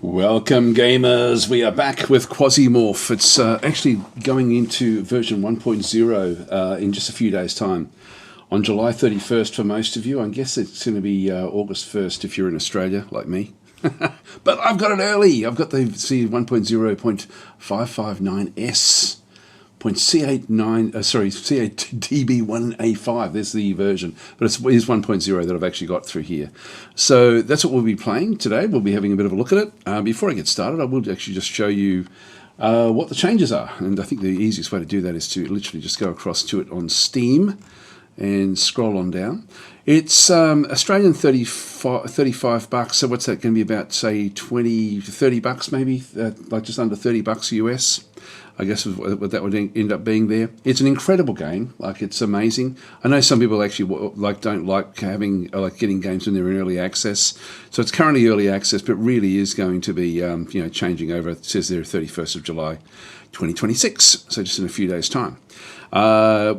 Welcome gamers, we are back with Quasimorph. It's actually going into version 1.0 in just a few days time. On July 31st for most of you, I guess it's going to be August 1st if you're in Australia like me. But I've got it early, I've got the C1.0.559S. C8DB1A5, there's the version, but it is 1.0 that I've actually got through here. So that's what we'll be playing today. We'll be having a bit of a look at it. Before I get started, I will actually just show you what the changes are. And I think the easiest way to do that is to literally just go across to it on Steam and scroll on down. It's Australian 35 bucks, so what's that going to be, about say 20 to 30 bucks maybe, like just under 30 bucks US. I guess what that would end up being there. It's an incredible game. Like, it's amazing. I know some people actually don't like getting games when they're in early access. So it's currently early access, but really is going to be changing over. It says there 31st of July, 2026. So just in a few days' time.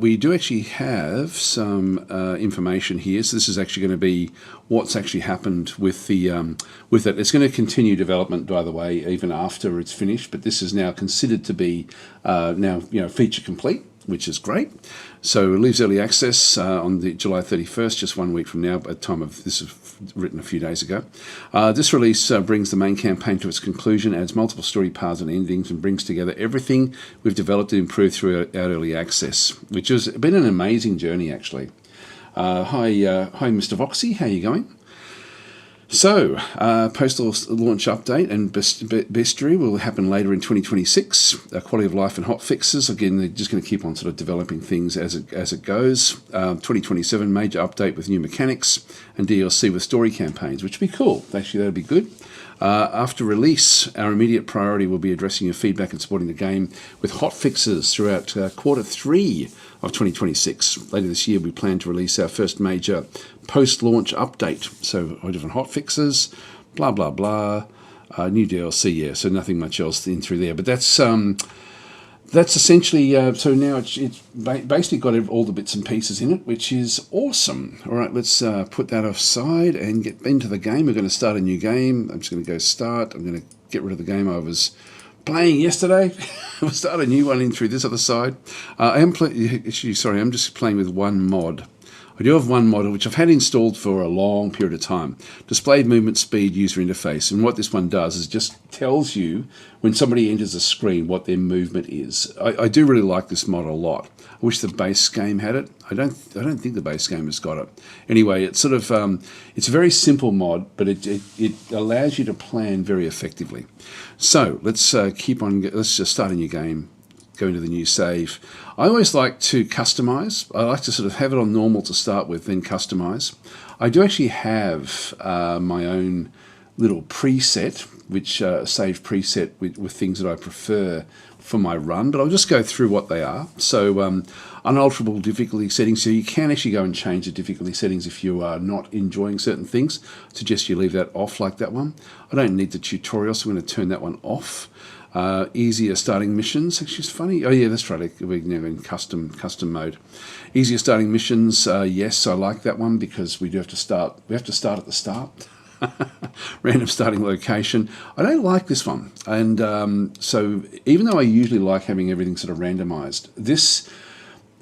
We do actually have some information here. So this is actually going to be what's actually happened with the with it. It's going to continue development, by the way, even after it's finished. But this is now considered to be now feature complete, which is great. So it leaves early access on the July 31st, just 1 week from now. At the time of this was written a few days ago. This release brings the main campaign to its conclusion, adds multiple story paths and endings, and brings together everything we've developed and improved through our early access, which has been an amazing journey, actually. Hi, Mr. Voxy, how are you going? So, postal launch update and bestiary will happen later in 2026. Quality of life and hot fixes, again, they're just going to keep on sort of developing things as it goes. 2027 major update with new mechanics and DLC with story campaigns, which would be cool. Actually, that would be good. After release, our immediate priority will be addressing your feedback and supporting the game with hot fixes throughout Q3 of 2026. Later this year, we plan to release our first major post-launch update. So, different hot fixes, blah, blah, blah, new DLC, yeah, so nothing much else in through there. But that's essentially, so now it's basically got all the bits and pieces in it, which is awesome. All right, let's put that offside and get into the game. We're going to start a new game. I'm just going to go start. I'm going to get rid of the game I was playing yesterday. We'll start a new one in through this other side. I'm just playing with one mod. I do have one model which I've had installed for a long period of time. Displayed movement speed user interface. And what this one does is just tells you when somebody enters a screen what their movement is. I do really like this model a lot. I wish the base game had it. I don't think the base game has got it. Anyway, it's sort of it's a very simple mod, but it allows you to plan very effectively. So let's let's just start a new game. Go into the new save. I always like to customize. I like to sort of have it on normal to start with, then customize. I do actually have my own little preset, which save preset with things that I prefer for my run, but I'll just go through what they are. So unalterable difficulty settings, so you can actually go and change the difficulty settings if you are not enjoying certain things. I suggest you leave that off like that one. I don't need the tutorial, so I'm going to turn that one off. Easier starting missions. Actually, it's funny. Oh yeah, that's right. We're now in custom mode. Easier starting missions. Yes, I like that one because we have to start at the start. Random starting location. I don't like this one, and so even though I usually like having everything sort of randomized, this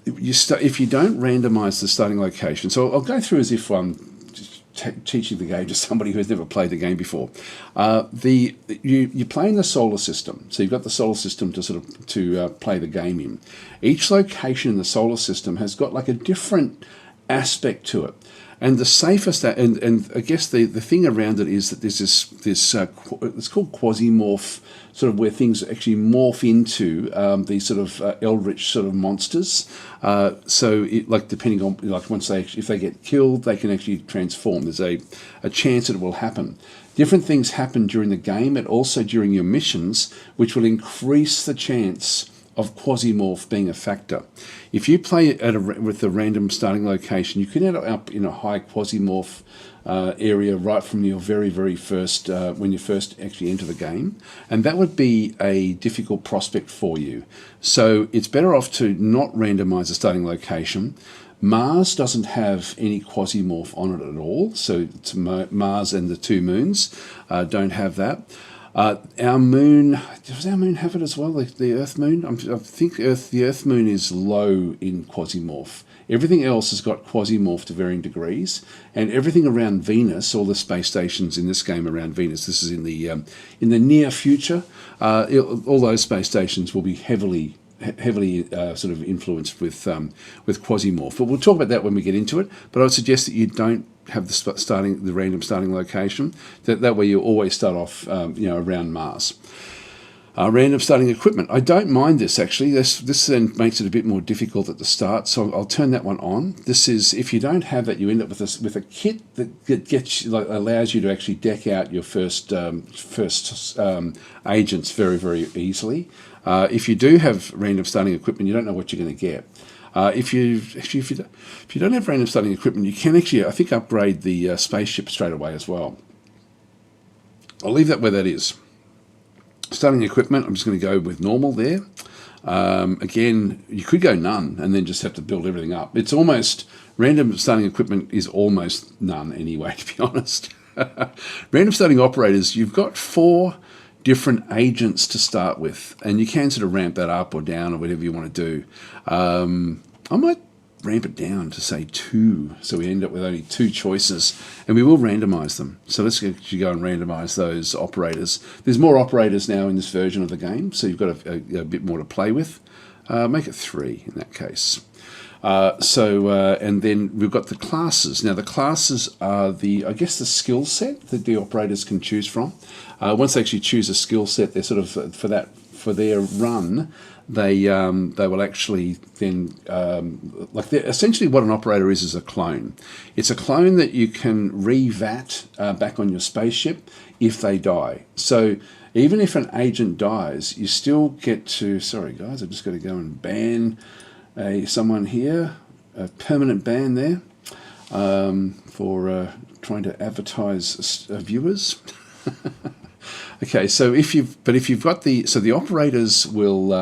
if you don't randomize the starting location. So I'll go through as if I'm teaching the game to somebody who's never played the game before. You play in the solar system, so you've got the solar system to play the game in. Each location in the solar system has got like a different aspect to it. And the safest, and I guess the thing around it is that there's this it's called Quasimorph, sort of where things actually morph into these sort of eldritch sort of monsters. So depending on once if they get killed, they can actually transform. There's a chance that it will happen. Different things happen during the game and also during your missions, which will increase the chance of Quasimorph being a factor. If you play with a random starting location, you can end up in a high Quasimorph area right from your very, very first, when you first actually enter the game. And that would be a difficult prospect for you. So it's better off to not randomize the starting location. Mars doesn't have any Quasimorph on it at all. So it's Mars and the two moons don't have that. Our moon, does our moon have it as well, the Earth moon? I think the Earth moon is low in Quasimorph. Everything else has got Quasimorph to varying degrees, and everything around Venus, all the space stations in this game around Venus, this is in the near future, all those space stations will be heavily sort of influenced with Quasimorph. But we'll talk about that when we get into it. But I would suggest that you don't have the random starting location. That way you always start off around Mars. Random starting equipment. I don't mind this actually. This then makes it a bit more difficult at the start, so I'll turn that one on. This is, if you don't have that, you end up with a kit that allows you to actually deck out your first agents very, very easily. If you do have random starting equipment, you don't know what you're going to get. If you don't have random starting equipment, you can actually, I think, upgrade the spaceship straight away as well. I'll leave that where that is. Starting equipment, I'm just going to go with normal there. Again, you could go none and then just have to build everything up. It's almost, random starting equipment is almost none anyway, to be honest. Random starting operators, you've got 4 different agents to start with, and you can sort of ramp that up or down or whatever you want to do. I might ramp it down to say 2, so we end up with only 2 choices, and we will randomize them. So let's actually go and randomize those operators. There's more operators now in this version of the game, so you've got a bit more to play with. Make it 3 in that case. And then we've got the classes. Now the classes are I guess the skill set that the operators can choose from. Once they actually choose a skill set, they're sort of for their run, they will actually then essentially what an operator is a clone. It's a clone that you can revat back on your spaceship if they die. So even if an agent dies, you still get to. Sorry guys, I've just got to go and ban someone here, a permanent ban there for trying to advertise viewers. Okay, so if you've got the operators will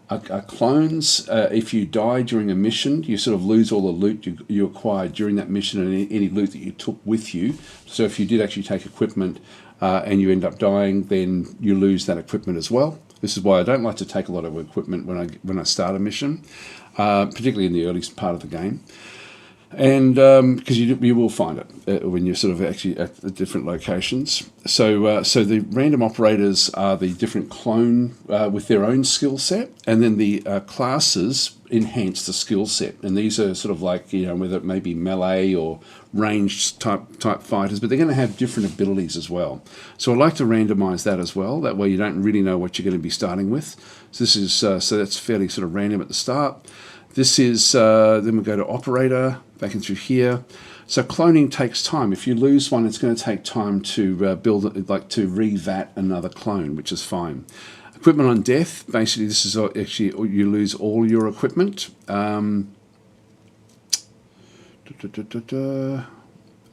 are clones. If you die during a mission, you sort of lose all the loot you acquired during that mission and any loot that you took with you. So if you did actually take equipment and you end up dying, then you lose that equipment as well. This is why I don't like to take a lot of equipment when I start a mission, particularly in the early part of the game. And because you will find it when you're sort of actually at the different locations. So the random operators are the different clone with their own skill set, and then the classes enhance the skill set. And these are sort of like, whether it may be melee or ranged type fighters, but they're going to have different abilities as well. So I like to randomize that as well. That way you don't really know what you're going to be starting with. So this is so that's fairly sort of random at the start. This is, then we go to operator, back in through here. So cloning takes time. If you lose one, it's going to take time to build it, like to revat another clone, which is fine. Equipment on death, basically this is actually, you lose all your equipment. I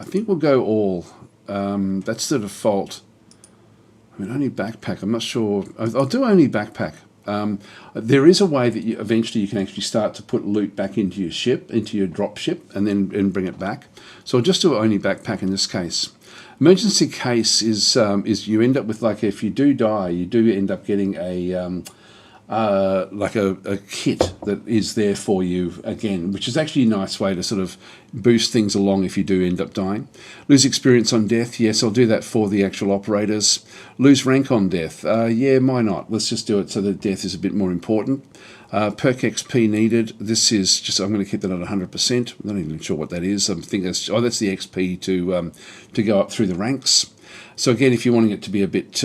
think we'll go all. That's the default. I mean, only backpack, I'm not sure. I'll do only backpack. There is a way that eventually you can actually start to put loot back into your ship, into your drop ship, and then bring it back. So I'll just do only backpack in this case. Emergency case is you end up with, like, if you do die, you do end up getting a kit that is there for you again, which is actually a nice way to sort of boost things along if you do end up dying. Lose experience on death, yes, I'll do that for the actual operators. Lose rank on death, yeah, why not? Let's just do it so that death is a bit more important. Perk XP needed, this is just, I'm going to keep that at 100%. I'm not even sure what that is. I think that's the XP to go up through the ranks. So again, if you're wanting it to be a bit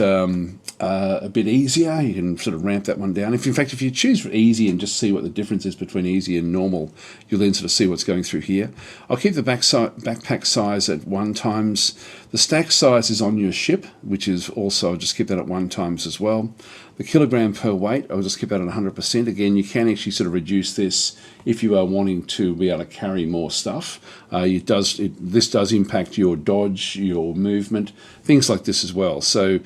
easier, you can sort of ramp that one down. In fact, if you choose for easy and just see what the difference is between easy and normal, you'll then sort of see what's going through here. I'll keep the backpack size at 1 times. The stack size is on your ship, which is also, I'll just keep that at 1 times as well. The kilogram per weight, I'll just keep that at 100%. Again, you can actually sort of reduce this if you are wanting to be able to carry more stuff. This does impact your dodge, your movement, things like this as well. So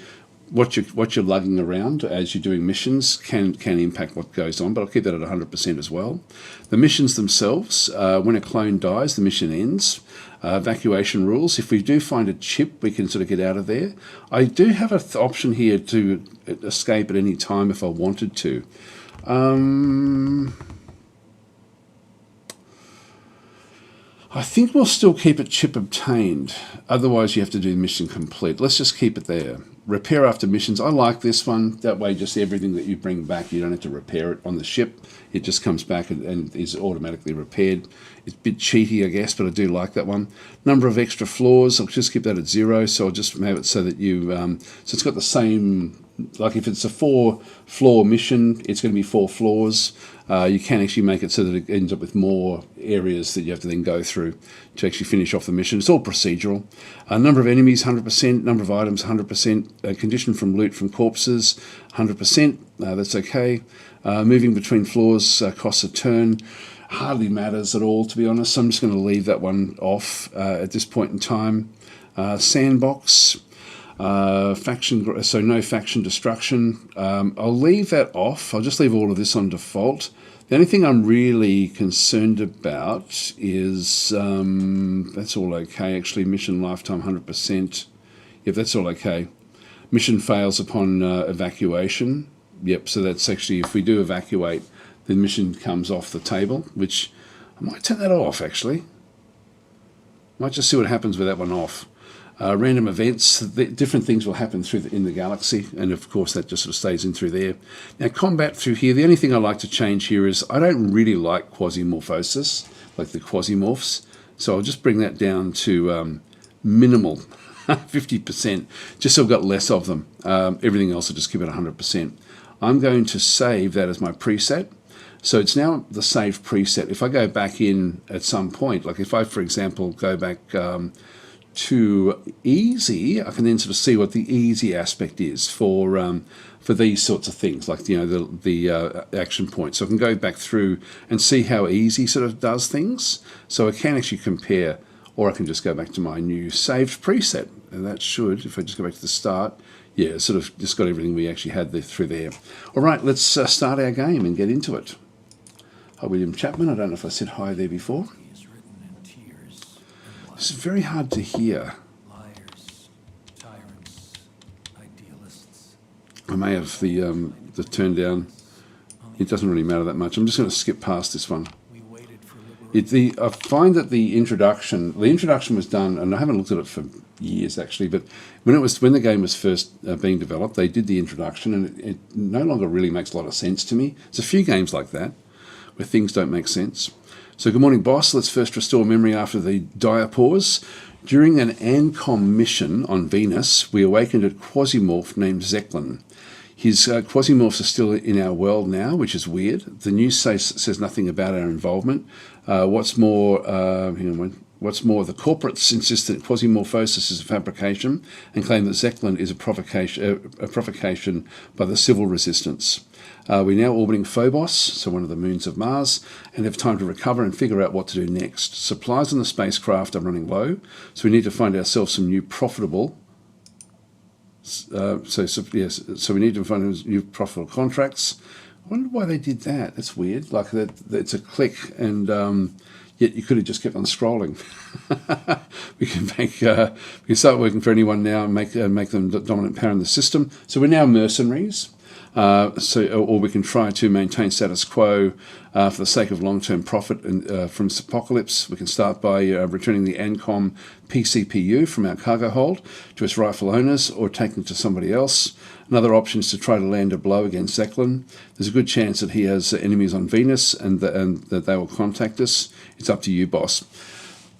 what you're lugging around as you're doing missions can impact what goes on, but I'll keep that at 100% as well. The missions themselves, when a clone dies, the mission ends. Evacuation rules. If we do find a chip, we can sort of get out of there. I do have an option here to escape at any time if I wanted to. I think we'll still keep it chip obtained. Otherwise, you have to do mission complete. Let's just keep it there. Repair after missions. I like this one. That way, just everything that you bring back, you don't have to repair it on the ship. It just comes back and is automatically repaired. It's a bit cheaty, I guess, but I do like that one. Number of extra floors. I'll just keep that at 0. So I'll just have it so that you... so it's got the same... Like if it's a 4-floor mission, it's going to be 4 floors. You can actually make it so that it ends up with more areas that you have to then go through to actually finish off the mission. It's all procedural. Number of enemies, 100%. Number of items, 100%. Condition from loot from corpses, 100%. That's okay. Moving between floors costs a turn. Hardly matters at all, to be honest. So I'm just going to leave that one off at this point in time. Sandbox. Faction, so no faction destruction. I'll leave that off. I'll just leave all of this on default. The only thing I'm really concerned about is that's all okay. Actually, mission lifetime 100%. Yep, that's all okay. Mission fails upon evacuation. Yep, so that's actually, if we do evacuate, the mission comes off the table, which I might turn that off actually. Might just see what happens with that one off. Random events, different things will happen in the galaxy, and of course that just sort of stays in through there. Now combat through here, the only thing I like to change here is I don't really like quasimorphosis, like the quasimorphs, so I'll just bring that down to minimal, 50%, just so I've got less of them. Everything else I'll just keep it 100%. I'm going to save that as my preset. So it's now the saved preset. If I go back in at some point, like if I, for example, go back to easy, I can then sort of see what the easy aspect is for these sorts of things, like the action points. So I can go back through and see how easy sort of does things. So I can actually compare, or I can just go back to my new saved preset, and that should, if I just go back to the start, yeah, sort of just got everything we actually had there through there. All right, let's start our game and get into it. Hi, William Chapman. I don't know if I said hi there before. It's very hard to hear. Liars, tyrants, idealists. I may have the turn down. It doesn't really matter that much. I'm just going to skip past this one. We waited for liberation. I find that the introduction was done, and I haven't looked at it for years actually, but when the game was first being developed, they did the introduction, and it no longer really makes a lot of sense to me. There's a few games like that where things don't make sense. So good morning, boss. Let's first restore memory after the dire pause. During an ANCOM mission on Venus, we awakened a Quasimorph named Zeklin. His Quasimorphs are still in our world now, which is weird. The news says nothing about our involvement. What's more, the corporates insist that Quasimorphosis is a fabrication and claim that Zeklin is a provocation by the civil resistance. We're now orbiting Phobos, so one of the moons of Mars, and have time to recover and figure out what to do next. Supplies on the spacecraft are running low, so we need to find ourselves some new profitable. So we need to find new profitable contracts. I wonder why they did that. That's weird. Like that, it's a click, and yet you could have just kept on scrolling. we can start working for anyone now and make them the dominant power in the system. So we're now mercenaries. Or we can try to maintain status quo for the sake of long-term profit from this apocalypse. We can start by returning the ANCOM PCPU from our cargo hold to its rightful owners, or taking it to somebody else. Another option is to try to land a blow against Zeklin. There's a good chance that he has enemies on Venus and that they will contact us. It's up to you, boss.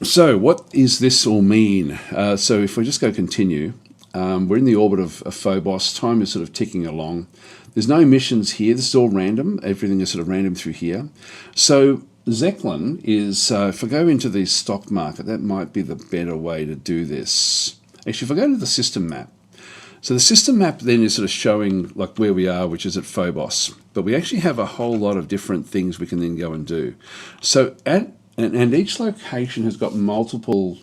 So what does this all mean? So if we just go continue, we're in the orbit of Phobos. Time is sort of ticking along. There's no missions here. This is all random. Everything is sort of random through here. So Zeklin is, if I go into the stock market, that might be the better way to do this. Actually, if I go to the system map, so the system map then is sort of showing like where we are, which is at Phobos. But we actually have a whole lot of different things we can then go and do. So and each location has got multiple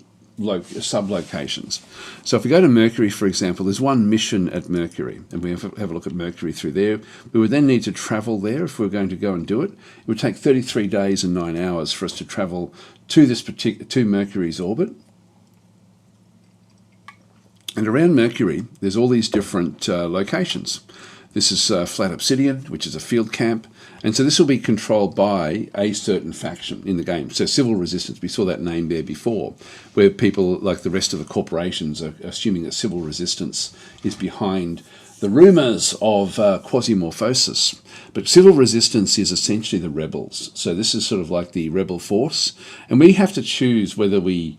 sub-locations. So if we go to Mercury, for example, there's one mission at Mercury, and we have a look at Mercury through there. We would then need to travel there if we were going to go and do it. It would take 33 days and 9 hours for us to travel to this to Mercury's orbit. And around Mercury, there's all these different locations. This is Flat Obsidian, which is a field camp. And so this will be controlled by a certain faction in the game. So Civil Resistance, we saw that name there before, where people, like the rest of the corporations, are assuming that Civil Resistance is behind the rumours of Quasimorphosis. But Civil Resistance is essentially the rebels. So this is sort of like the rebel force. And we have to choose whether we,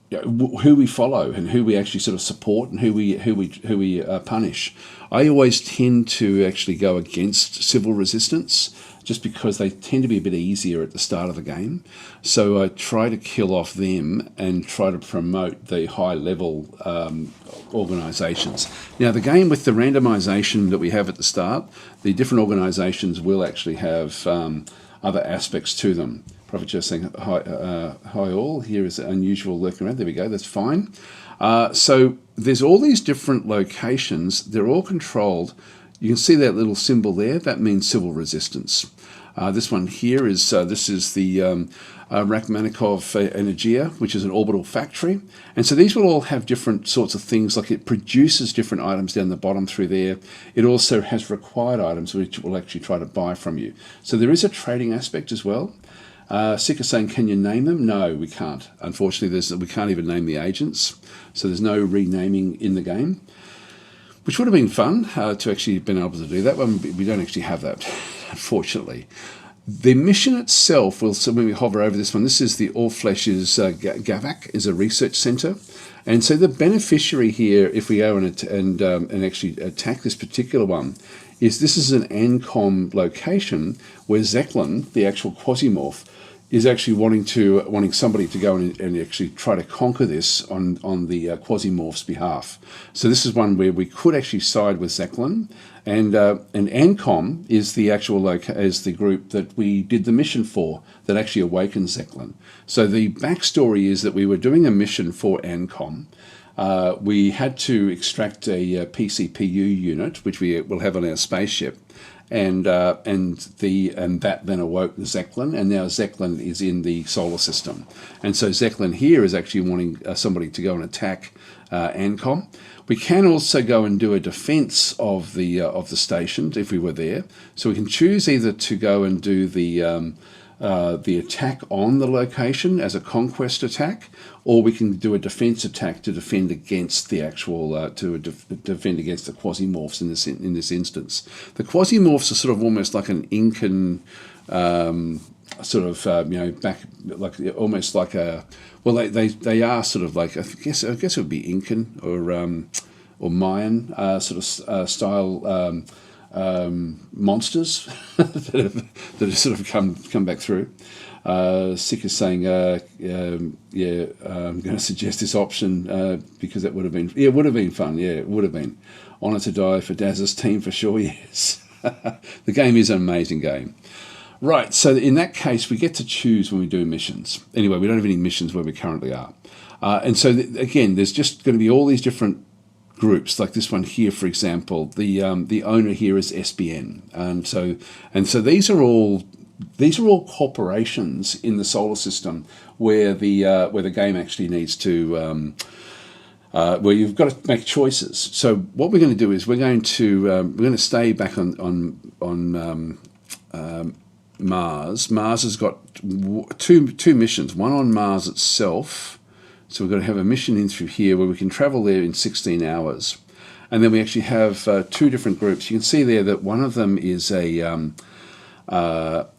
who we follow and who we actually sort of support and who we punish. I always tend to actually go against Civil Resistance just because they tend to be a bit easier at the start of the game. So I try to kill off them and try to promote the high-level organisations. Now, the game with the randomisation that we have at the start, the different organisations will actually have other aspects to them. Prophet just saying, hi all, here is unusual lurking around. There we go, that's fine. So there's all these different locations. They're all controlled. You can see that little symbol there. That means Civil Resistance. This one here is, this is the Rachmanikov Energia, which is an orbital factory. And so these will all have different sorts of things, like it produces different items down the bottom through there. It also has required items which it will actually try to buy from you. So there is a trading aspect as well. Sick is saying, can you name them? No, we can't. Unfortunately, we can't even name the agents. So there's no renaming in the game, which would have been fun to actually have been able to do that one. We don't actually have that, unfortunately. The mission itself, so when we hover over this one, this is the All Flesh's Gavak, is a research centre. And so the beneficiary here, if we go and actually attack this particular one, is this is an ANCOM location where Zeklin, the actual Quasimorph, is actually wanting somebody to go and actually try to conquer this on the Quasimorph's behalf. So this is one where we could actually side with Zeklin, and ANCOM is the actual is the group that we did the mission for that actually awakened Zeklin. So the backstory is that we were doing a mission for ANCOM. We had to extract a PCPU unit, which we will have on our spaceship, and that then awoke Zeklin, and now Zeklin is in the solar system, and so Zeklin here is actually wanting somebody to go and attack ANCOM. We can also go and do a defense of the station if we were there, so we can choose either to go and do the attack on the location as a conquest attack, or we can do a defense attack to defend against the actual defend against the Quasimorphs in this instance. The Quasimorphs are sort of almost like an Incan back like almost like a they are sort of like I guess it would be Incan or Mayan sort of style. Monsters that have sort of come back through. Sick is saying, I'm going to suggest this option because it would have been, it would have been fun. Yeah, it would have been. Honour to die for Daz's team for sure. Yes, the game is an amazing game. Right, so in that case, we get to choose when we do missions. Anyway, we don't have any missions where we currently are, and so again, there's just going to be all these different groups, like this one here, for example. The owner here is SBN, and so these are all corporations in the solar system where the game actually needs to where you've got to make choices. So what we're going to do is we're going to stay back on Mars. Mars has got two missions, one on Mars itself. So we've got to have a mission in through here where we can travel there in 16 hours. And then we actually have two different groups. You can see there that one of them is so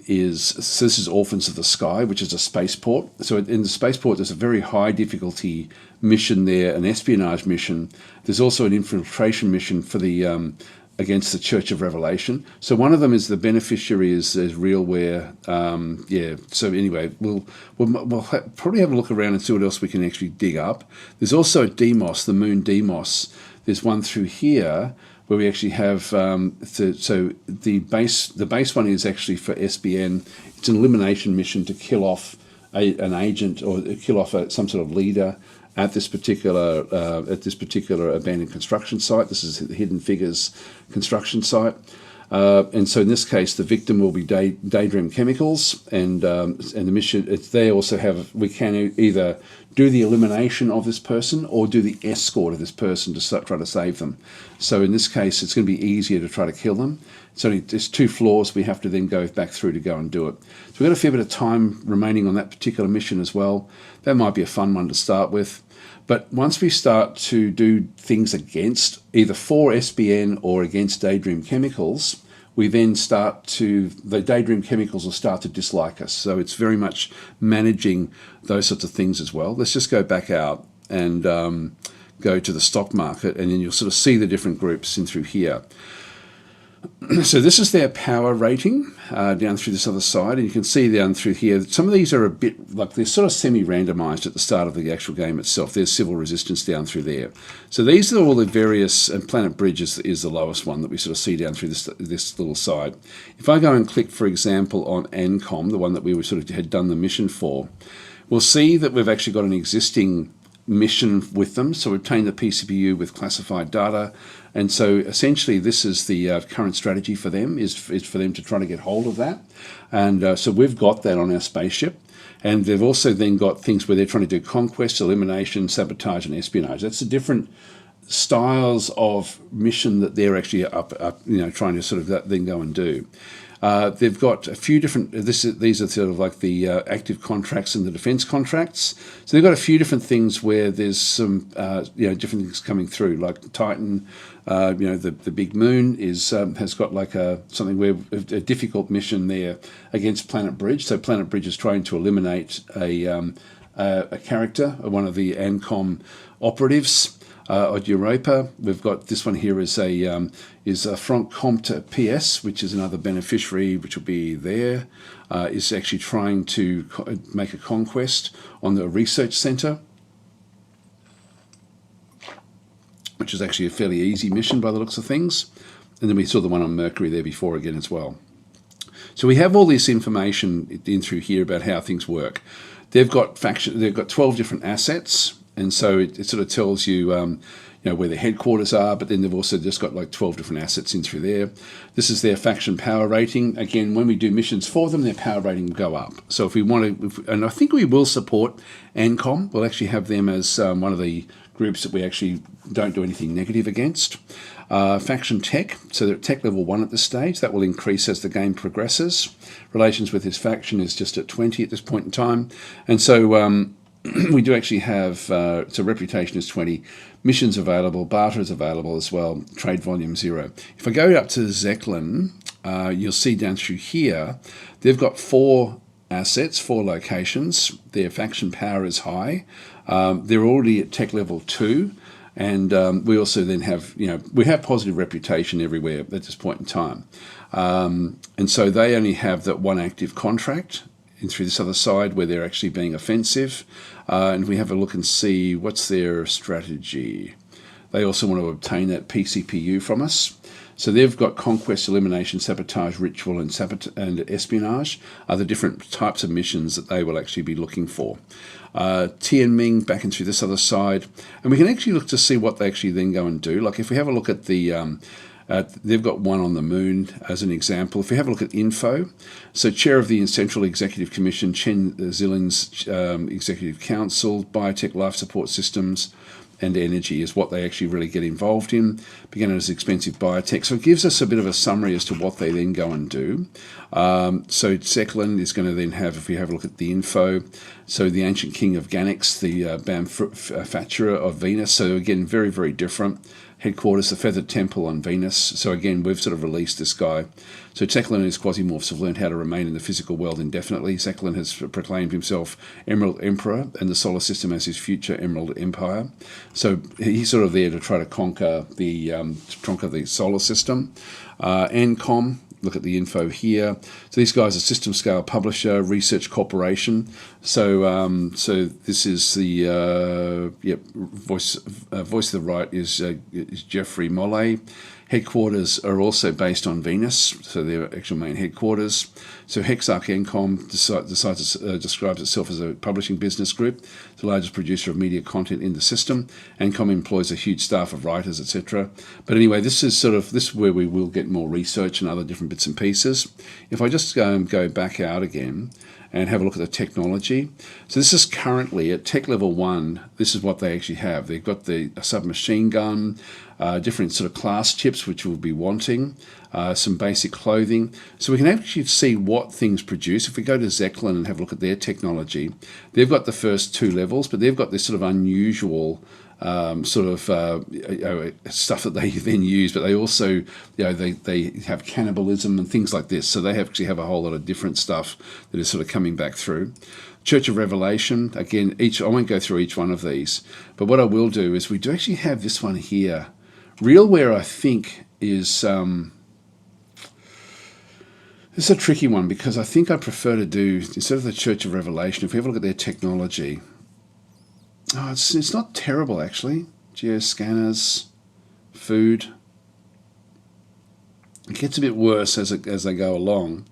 this is Orphans of the Sky, which is a spaceport. So in the spaceport, there's a very high difficulty mission there, an espionage mission. There's also an infiltration mission for the against the Church of Revelation. So one of them is the beneficiary is Realware. So anyway, we'll probably have a look around and see what else we can actually dig up. There's also Demos, the Moon Demos. There's one through here where we actually have, so the base one is actually for SBN. It's an elimination mission to kill off an agent or kill off some sort of leader at this particular abandoned construction site. This is the Hidden Figures construction site, and so in this case, the victim will be Daydream Chemicals, and the mission. They also have we can either do the elimination of this person or do the escort of this person to try to save them. So in this case, it's going to be easier to try to kill them. There's 2 floors we have to then go back through to go and do it. So we've got a fair bit of time remaining on that particular mission as well. That might be a fun one to start with. But once we start to do things against, either for SBN or against Daydream Chemicals, we then the Daydream Chemicals will start to dislike us. So it's very much managing those sorts of things as well. Let's just go back out and go to the stock market, and then you'll sort of see the different groups in through here. So this is their power rating down through this other side, and you can see down through here, some of these are a bit like they're sort of semi-randomized at the start of the actual game itself. There's civil resistance down through there. So these are all the various, and Planet Bridge is the lowest one that we sort of see down through this little side. If I go and click, for example, on ANCOM, the one that we were sort of had done the mission for, we'll see that we've actually got an existing mission with them. So we obtained the PCPU with classified data, and so essentially this is the current strategy for them, is for them to try to get hold of that. And so we've got that on our spaceship, and they've also then got things where they're trying to do conquest, elimination, sabotage, and espionage. That's the different styles of mission that they're actually trying to sort of then go and do. They've got a few different, these are sort of like the active contracts and the defense contracts. So they've got a few different things where there's some, different things coming through, like Titan, the big moon has got like something where a difficult mission there against Planet Bridge. So Planet Bridge is trying to eliminate a character, one of the ANCOM operatives. Od Europa, we've got this one here is a Franck Comte PS, which is another beneficiary, which will be there, is actually trying to make a conquest on the research center, which is actually a fairly easy mission by the looks of things. And then we saw the one on Mercury there before again as well. So we have all this information in through here about how things work. They've got 12 different assets. And so it sort of tells you, where their headquarters are, but then they've also just got like 12 different assets in through there. This is their faction power rating. Again, when we do missions for them, their power rating will go up. So if we want to, and I think we will support ANCOM, we'll actually have them as one of the groups that we actually don't do anything negative against. Faction tech, so they're at tech level 1 at this stage. That will increase as the game progresses. Relations with this faction is just at 20 at this point in time. And so we do actually have, so reputation is 20, missions available, barter is available as well, trade volume 0. If I go up to Zeklin, you'll see down through here, they've got 4 assets, 4 locations. Their faction power is high. They're already at tech level 2. And we also then have, we have positive reputation everywhere at this point in time. And so they only have that 1 active contract in through this other side where they're actually being offensive. And we have a look and see what's their strategy. They also want to obtain that PCPU from us. So they've got conquest, elimination, sabotage, ritual, and espionage are the different types of missions that they will actually be looking for. Tianming back into this other side. And we can actually look to see what they actually then go and do. Like if we have a look at the... they've got one on the moon as an example. If we have a look at info, so chair of the Central Executive Commission, Chen Zilin's Executive Council, Biotech Life Support Systems, and energy is what they actually really get involved in. Began as expensive biotech. So it gives us a bit of a summary as to what they then go and do. So Zeklin is going to then have, if we have a look at the info, so the ancient king of Ganix, the manufacturer of Venus. So again, very, very different. Headquarters, the Feathered Temple on Venus. So again, we've sort of released this guy. So Zeklin and his Quasimorphs have learned how to remain in the physical world indefinitely. Zeklin has proclaimed himself Emerald Emperor and the solar system as his future Emerald Empire. So he's sort of there to try to conquer the solar system. ANCOM, look at the info here. So these guys are system scale publisher, research corporation. So this is the voice of the right is Jeffrey Mollet. Headquarters are also based on Venus, so their actual main headquarters. So Hexarch Encom describes itself as a publishing business group, the largest producer of media content in the system. Encom employs a huge staff of writers, etc. But anyway, this is where we will get more research and other different bits and pieces. If I just go back out again and have a look at the technology. So this is currently at tech level 1. This is what they actually have. They've got the submachine gun, different sort of class chips which we'll be wanting, some basic clothing. So we can actually see what things produce. If we go to Zeppelin and have a look at their technology, they've got the first 2 levels, but they've got this sort of unusual stuff that they then use, but they also, they have cannibalism and things like this. So they actually have a whole lot of different stuff that is sort of coming back through. Church of Revelation, again, I won't go through each one of these, but what I will do is we do actually have this one here. Realware, I think, is this is a tricky one, because I think I prefer to do, instead of the Church of Revelation, if we have a look at their technology, it's not terrible actually. Geoscanners, food. It gets a bit worse as they go along.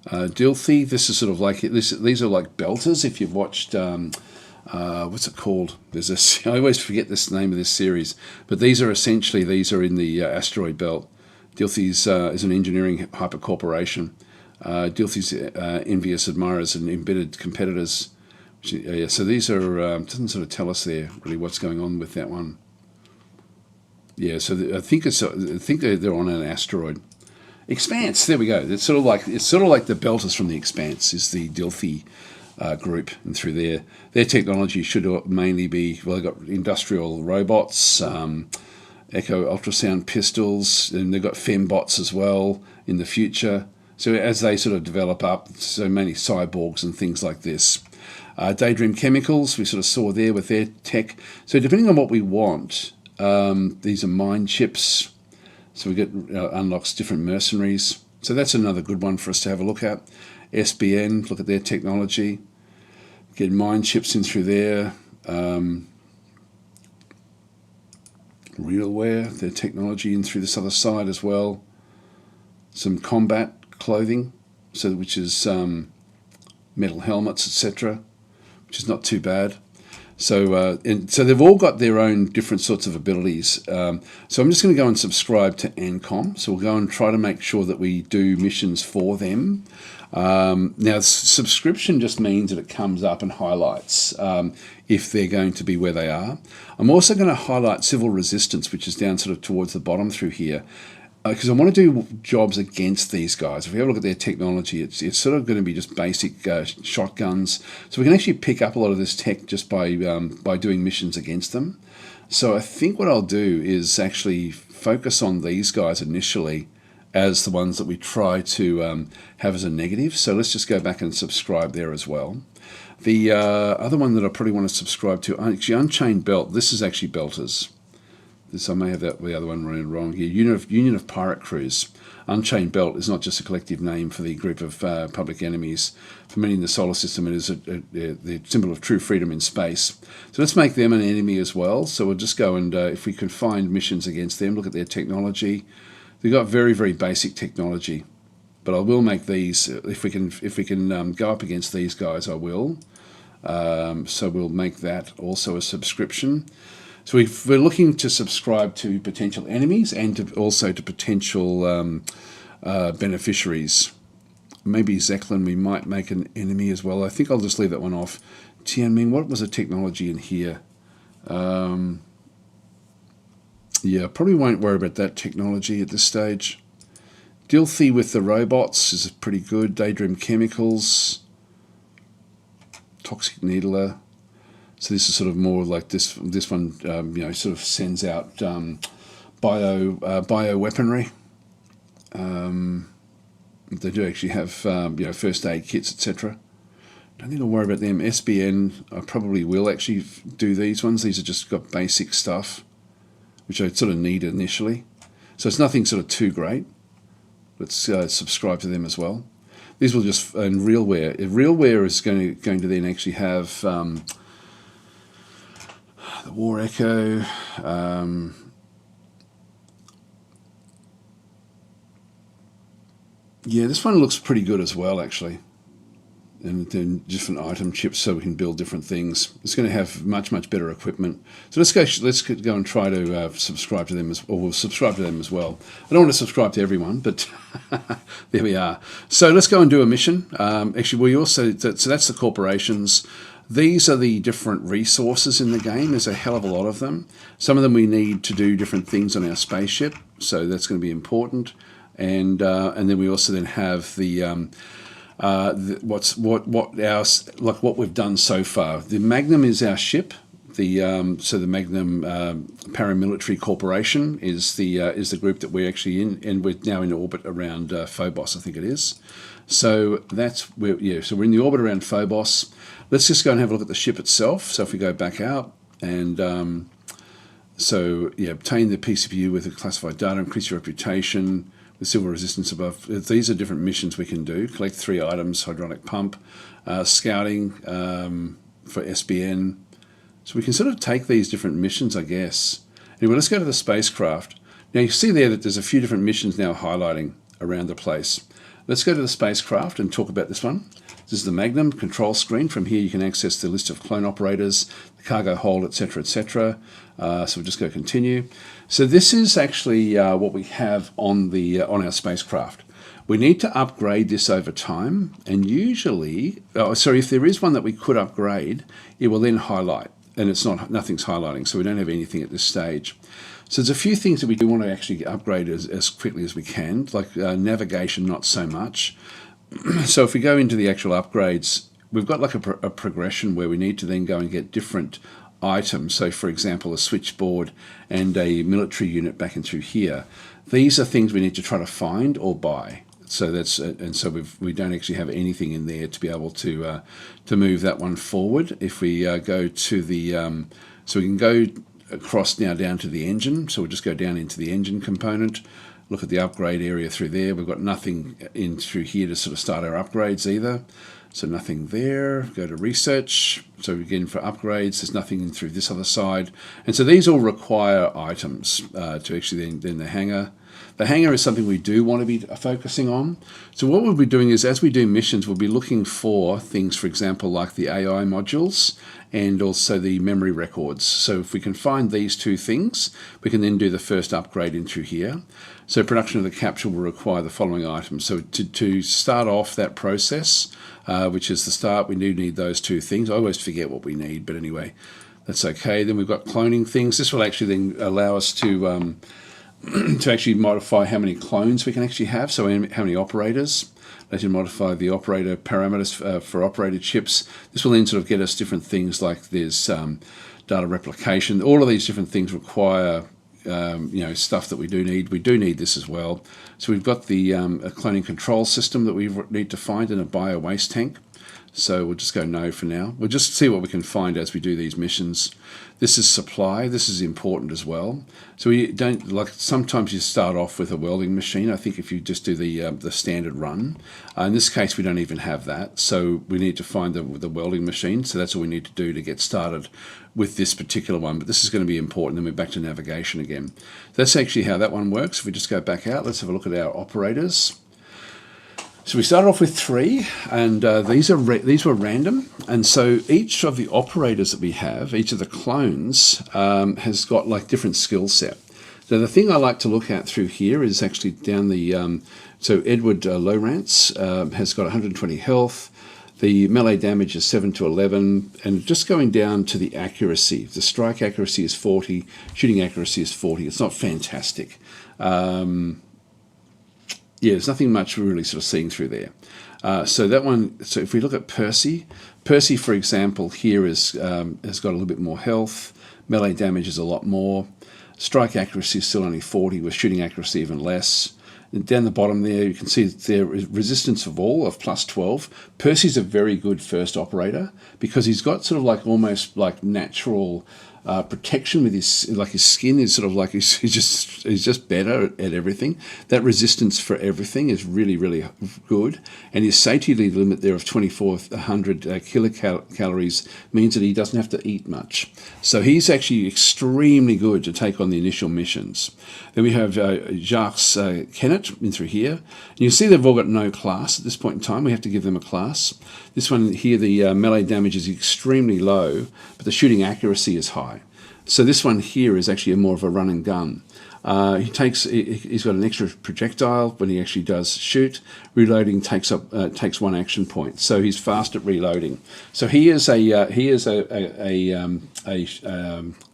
Dilthy, this is sort of like these are like belters. If you've watched what's it called? There's I always forget this name of this series, but these are in the asteroid belt. Dilthy's is an engineering hypercorporation. Dilthy's envious admirers and embedded competitors. Yeah, so these are doesn't sort of tell us there really what's going on with that one. Yeah, so I think they're on an asteroid. Expanse, there we go. It's sort of like the belters from the Expanse is the Dilthy group, and through their technology should mainly be, well, they've got industrial robots, echo ultrasound pistols, and they've got fembots as well in the future. So as they sort of develop up, so many cyborgs and things like this. Daydream Chemicals, we sort of saw there with their tech. So depending on what we want, these are mind chips. So we get unlocks different mercenaries. So that's another good one for us to have a look at. SBN, look at their technology. Get mind chips in through there. Realware, their technology in through this other side as well. Some combat clothing, which is metal helmets, etc., which is not too bad. So so they've all got their own different sorts of abilities. So I'm just going to go and subscribe to ANCOM. So we'll go and try to make sure that we do missions for them. Now, subscription just means that it comes up and highlights if they're going to be where they are. I'm also going to highlight Civil Resistance, which is down sort of towards the bottom through here, because I want to do jobs against these guys. If we have a look at their technology, it's sort of going to be just basic shotguns. So we can actually pick up a lot of this tech just by doing missions against them. So I think what I'll do is actually focus on these guys initially as the ones that we try to have as a negative. So let's just go back and subscribe there as well. The other one that I probably want to subscribe to, actually Unchained Belt. This is actually Belters. I may have the other one wrong here. Union of Pirate Crews. Unchained Belt is not just a collective name for the group of public enemies. For many in the solar system, it is the symbol of true freedom in space. So let's make them an enemy as well. So we'll just go and, if we can find missions against them, look at their technology. They've got very, very basic technology. But I will make these, if we can go up against these guys, I will. So we'll make that also a subscription. So if we're looking to subscribe to potential enemies and also to potential beneficiaries. Maybe Zeppelin we might make an enemy as well. I think I'll just leave that one off. Tianming, what was the technology in here? Yeah, probably won't worry about that technology at this stage. Dilthy with the robots is pretty good. Daydream Chemicals. Toxic Needler. So this is sort of more like this one, sort of sends out bio weaponry. They do actually have first aid kits, etc. Don't think I'll worry about them. SBN, I probably will actually do these ones. These are just got basic stuff, which I sort of need initially. So it's nothing sort of too great. Let's subscribe to them as well. These will just, and Realware. Realware is going to then actually have the War Echo. Yeah, this one looks pretty good as well, actually. and then different item chips so we can build different things. It's going to have much, much better equipment. So let's go and try to subscribe to them, or we'll subscribe to them as well. I don't want to subscribe to everyone, but there we are. So let's go and do a mission. Actually, we also, so that's the corporations. These are the different resources in the game. There's a hell of a lot of them. Some of them we need to do different things on our spaceship, so that's going to be important. And then we also then have what we've done so far. The Magnum is our ship. So the Magnum Paramilitary Corporation is the group that we're actually in, and we're now in orbit around Phobos, I think it is. So so we're in the orbit around Phobos. Let's just go and have a look at the ship itself. So if we go back out and obtain the PCPU with the classified data, increase your reputation with silver resistance above. These are different missions we can do. Collect 3 items, hydraulic pump, scouting for SBN. So we can sort of take these different missions, I guess. Anyway, let's go to the spacecraft. Now you see there that there's a few different missions now highlighting around the place. Let's go to the spacecraft and talk about this one. This is the Magnum control screen. From here you can access the list of clone operators, the cargo hold, etc., etc. So we'll just go continue. So this is actually what we have on our spacecraft. We need to upgrade this over time, and usually, if there is one that we could upgrade, it will then highlight, and nothing's highlighting, so we don't have anything at this stage. So there's a few things that we do want to actually upgrade as quickly as we can, like navigation, not so much. So if we go into the actual upgrades, we've got like a progression where we need to then go and get different items. So for example, a switchboard and a military unit back in through here. These are things we need to try to find or buy. So we don't actually have anything in there to be able to move that one forward. If we go to the, so we can go across now down to the engine. So we'll just go down into the engine component. Look at the upgrade area through there. We've got nothing in through here to sort of start our upgrades either. So nothing there. Go to research. So again, for upgrades, there's nothing in through this other side. And so these all require items to actually then the hangar. The hangar is something we do want to be focusing on. So what we'll be doing is, as we do missions, we'll be looking for things, for example, like the AI modules and also the memory records. So if we can find these 2 things, we can then do the first upgrade in through here. So production of the capsule will require the following items. So to start off that process, which is the start, we do need those 2 things. I always forget what we need, but anyway, that's okay. Then we've got cloning things. This will actually then allow us to actually modify how many clones we can actually have, so how many operators. Let you modify the operator parameters for operator chips. This will then sort of get us different things like there's data replication. All of these different things require stuff that we do need. We do need this as well. So we've got the a cloning control system that we need to find in a bio waste tank. So we'll just go no for now. We'll just see what we can find as we do these missions. This is supply. This is important as well. So we don't, like, sometimes you start off with a welding machine. I think if you just do the standard run. In this case, we don't even have that. So we need to find the welding machine. So that's all we need to do to get started with this particular one. But this is going to be important. Then we're back to navigation again. That's actually how that one works. If we just go back out, let's have a look at our operators. So we started off with 3, and these were random. And so each of the operators that we have, each of the clones, has got like different skill set. So the thing I like to look at through here is actually down the, so Edward Lowrance has got 120 health. The melee damage is 7 to 11, and just going down to the accuracy. The strike accuracy is 40, shooting accuracy is 40. It's not fantastic. Yeah, there's nothing much we're really sort of seeing through there. So that one. So if we look at Percy, for example, here has got a little bit more health. Melee damage is a lot more. Strike accuracy is still only 40, with shooting accuracy even less. And down the bottom there, you can see there is resistance of all of plus 12. Percy's a very good first operator because he's got sort of like almost like natural protection with his skin is sort of like he's just better at everything. That resistance for everything is really, really good. And his satiety limit there of 2,400 kilocalories means that he doesn't have to eat much. So he's actually extremely good to take on the initial missions. Then we have Jacques Kennett in through here. And you see they've all got no class at this point in time. We have to give them a class. This one here, the melee damage is extremely low, but the shooting accuracy is high. So this one here is actually more of a run and gun. He's got an extra projectile when he actually does shoot. Reloading takes 1 action point, so he's fast at reloading. So he is a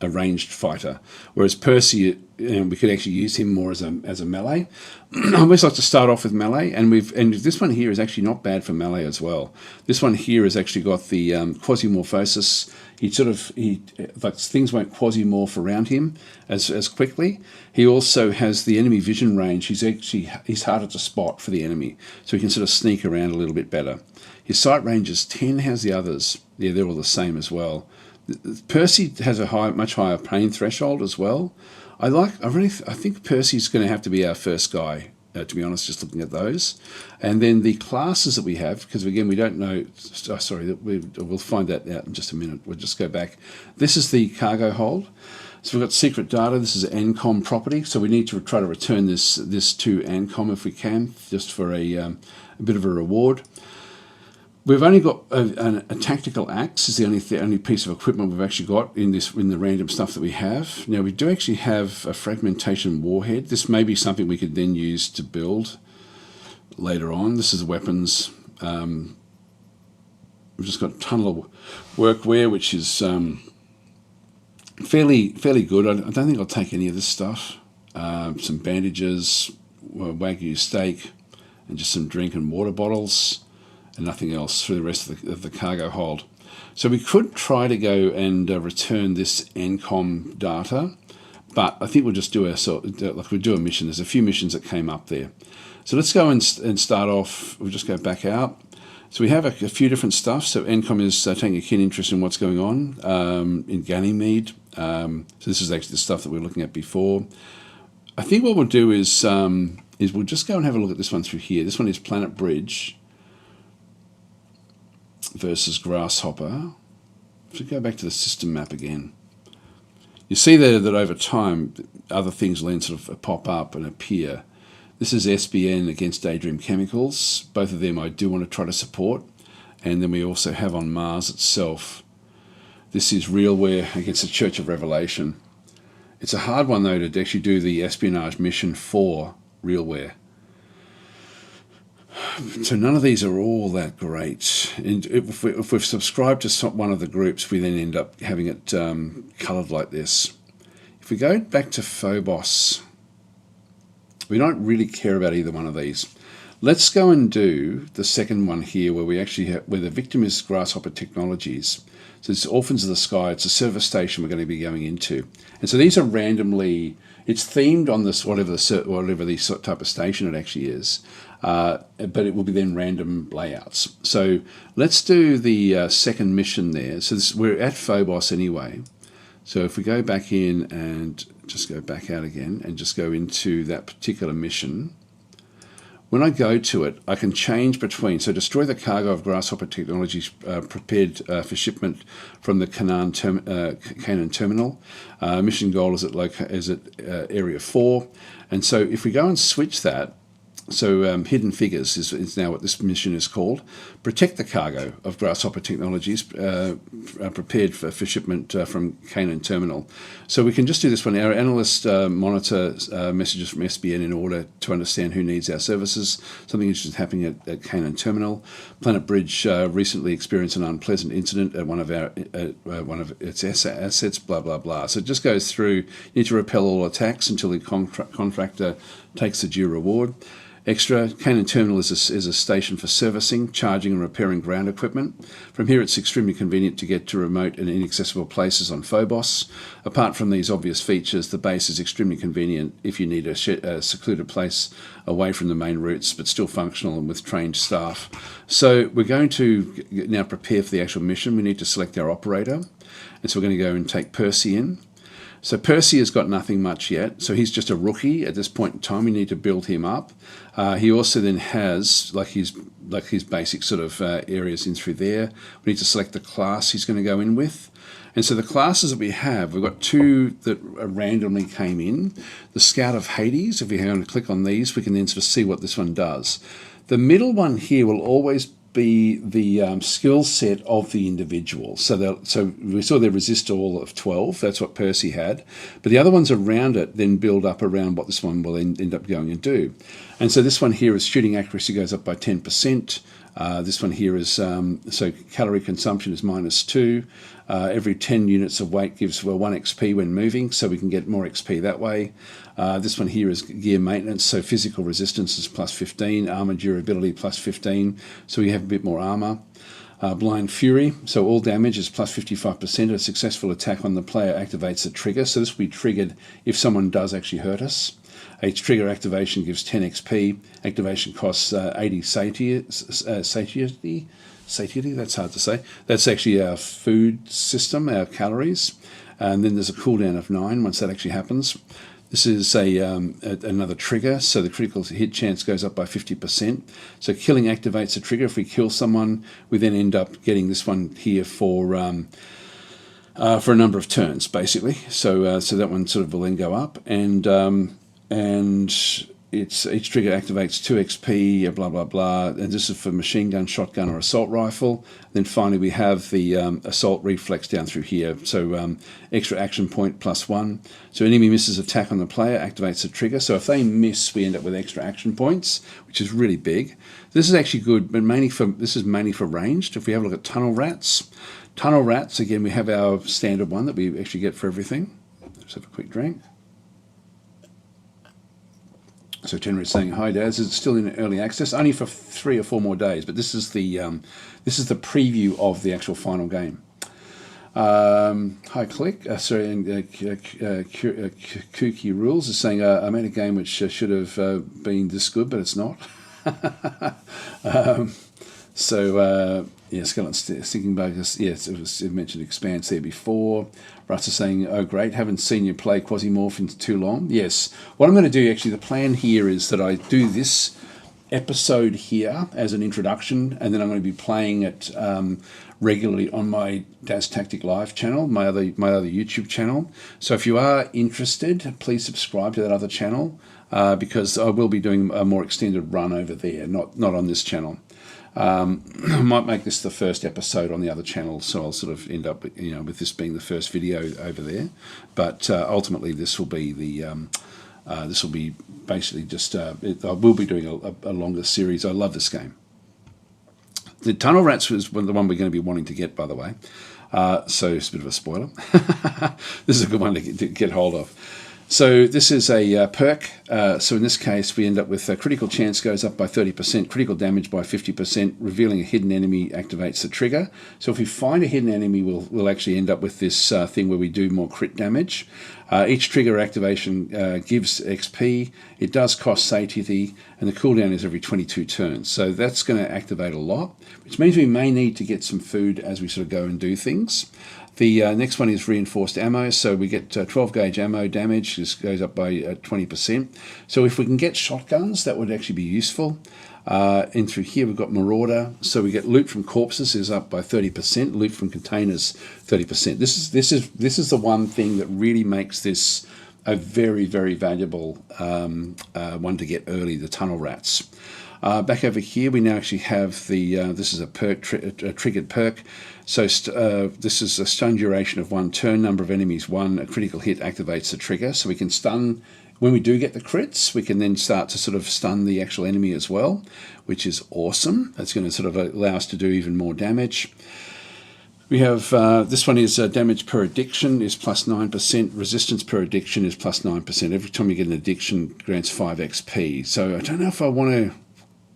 ranged fighter, whereas Percy, we could actually use him more as a melee. I always like to start off with melee, and this one here is actually not bad for melee as well. This one here has actually got the Quasimorphosis. Things won't quasimorph around him as quickly. He also has the enemy vision range. He's harder to spot for the enemy, so he can sort of sneak around a little bit better. His sight range is 10. How's the others? Yeah, they're all the same as well. Percy has a much higher pain threshold as well. I think Percy's going to have to be our first guy, to be honest, just looking at those. And then the classes that we have, because again, we don't know, we'll find that out in just a minute. We'll just go back. This is the cargo hold. So we've got secret data. This is an ANCOM property. So we need to try to return this to ANCOM if we can, just for a bit of a reward. We've only got a tactical axe is the only piece of equipment we've actually got in the random stuff that we have. Now we do actually have a fragmentation warhead. This may be something we could then use to build later on. This is weapons. We've just got tunnel workwear, which is fairly good. I don't think I'll take any of this stuff. Some bandages, Wagyu steak, and just some drink and water bottles. And nothing else through the rest of the cargo hold. So we could try to go and return this ANCOM data, but I think we'll just do a mission. There's a few missions that came up there. So let's go and start off. We'll just go back out. So we have a few different stuff. So ANCOM is taking a keen interest in what's going on in Ganymede. So this is actually the stuff that we were looking at before. I think what we'll do is we'll just go and have a look at this one through here. This one is Planet Bridge versus Grasshopper. If we go back to the system map again, you see there that over time other things will then sort of pop up and appear. This is SBN against Daydream Chemicals. Both of them I do want to try to support. And then we also have on Mars itself, this is Realware against the Church of Revelation. It's a hard one though to actually do the espionage mission for Realware. So none of these are all that great. And if we've subscribed to one of the groups, we then end up having it coloured like this. If we go back to Phobos, we don't really care about either one of these. Let's go and do the second one here, where we actually where the victim is Grasshopper Technologies. So it's Orphans of the Sky. It's a service station we're going to be going into, and so these are randomly. It's themed on this whatever the type of station it actually is. But it will be then random layouts. So let's do the second mission there. So we're at Phobos anyway. So if we go back in and just go back out again and just go into that particular mission, when I go to it, I can change between. So destroy the cargo of Grasshopper Technologies prepared for shipment from the Canaan terminal. Mission goal is at Area 4. And so if we go and switch that, so Hidden Figures is now what this mission is called. Protect the cargo of Grasshopper Technologies prepared for shipment from Canaan Terminal. So we can just do this one. Our analysts monitor messages from SBN in order to understand who needs our services. Something interesting is happening at Canaan Terminal. Planet Bridge recently experienced an unpleasant incident at one of its assets, blah, blah, blah. So it just goes through. You need to repel all attacks until the contractor takes the due reward. Extra, Cannon Terminal is a station for servicing, charging and repairing ground equipment. From here it's extremely convenient to get to remote and inaccessible places on Phobos. Apart from these obvious features, the base is extremely convenient if you need a secluded place away from the main routes, but still functional and with trained staff. So we're going to now prepare for the actual mission. We need to select our operator. And so we're going to go and take Percy in. So Percy has got nothing much yet, so he's just a rookie at this point in time. We need to build him up. He also then has like his basic sort of areas in through there. We need to select the class he's going to go in with. And so the classes that we have, we've got two that randomly came in. The Scout of Hades, if we hang on and click on these, we can then sort of see what this one does. The middle one here will always be the skill set of the individual. So we saw the resist all of 12. That's what Percy had. But the other ones around it then build up around what this one will end up going and do. And so this one here is shooting accuracy goes up by 10%. This one here is, so calorie consumption is -2. Every 10 units of weight gives 1 XP when moving, so we can get more XP that way. This one here is gear maintenance, so physical resistance is +15, armor durability +15, so we have a bit more armor. Blind Fury, so all damage is +55%. A successful attack on the player activates the trigger, so this will be triggered if someone does actually hurt us. Each trigger activation gives 10 XP. Activation costs 80 satiety. Satiety, that's hard to say. That's actually our food system, our calories. And then there's a cooldown of 9 once that actually happens. This is another trigger, so the critical hit chance goes up by 50%. So killing activates the trigger. If we kill someone, we then end up getting this one here for a number of turns, basically. So that one sort of will then go up, and each trigger activates 2 XP, blah, blah, blah. And this is for machine gun, shotgun, or assault rifle. Then finally we have the assault reflex down through here. So extra action point +1. So enemy misses attack on the player, activates the trigger. So if they miss, we end up with extra action points, which is really big. This is actually good, but this is mainly for ranged. If we have a look at Tunnel Rats. Tunnel Rats, again, we have our standard one that we actually get for everything. Let's have a quick drink. So Tenra is saying, "Hi, Daz. It's still in early access, only for 3 or 4 more days. But this is the preview of the actual final game." Hi, Click. Kooky Rules is saying, "I made a game which should have been this good, but it's not." Yeah, Skeleton Stinking Buggers. Yes, it mentioned Expanse there before. Russ is saying, "Oh, great, haven't seen you play Quasimorph in too long." Yes. What I'm going to do, actually, the plan here is that I do this episode here as an introduction, and then I'm going to be playing it regularly on my DasTactic Live channel, my other YouTube channel. So if you are interested, please subscribe to that other channel, because I will be doing a more extended run over there, not on this channel. I might make this the first episode on the other channel, so I'll sort of end up, with this being the first video over there. But ultimately, this will be basically just. I will be doing a longer series. I love this game. The Tunnel Rats was the one we're going to be wanting to get, by the way. So it's a bit of a spoiler. This is a good one to get hold of. So this is a perk. So in this case, we end up with a critical chance goes up by 30%, critical damage by 50%, revealing a hidden enemy activates the trigger. So if we find a hidden enemy, we'll actually end up with this thing where we do more crit damage. Each trigger activation gives XP. It does cost satiety, and the cooldown is every 22 turns. So that's going to activate a lot, which means we may need to get some food as we sort of go and do things. The next one is reinforced ammo, so we get 12 gauge ammo damage. This goes up by 20%. So if we can get shotguns, that would actually be useful. And through here we've got Marauder, so we get loot from corpses is up by 30%, loot from containers 30%. This is the one thing that really makes this a very, very valuable one to get early, the Tunnel Rats. Back over here, we now actually have this is a perk, a triggered perk. So this is a stun duration of 1 turn, number of enemies 1, a critical hit activates the trigger. So we can stun, when we do get the crits, we can then start to sort of stun the actual enemy as well, which is awesome. That's going to sort of allow us to do even more damage. We have, this one is damage per addiction is plus 9%, resistance per addiction is plus 9%. Every time you get an addiction, grants 5 XP. So I don't know if I want to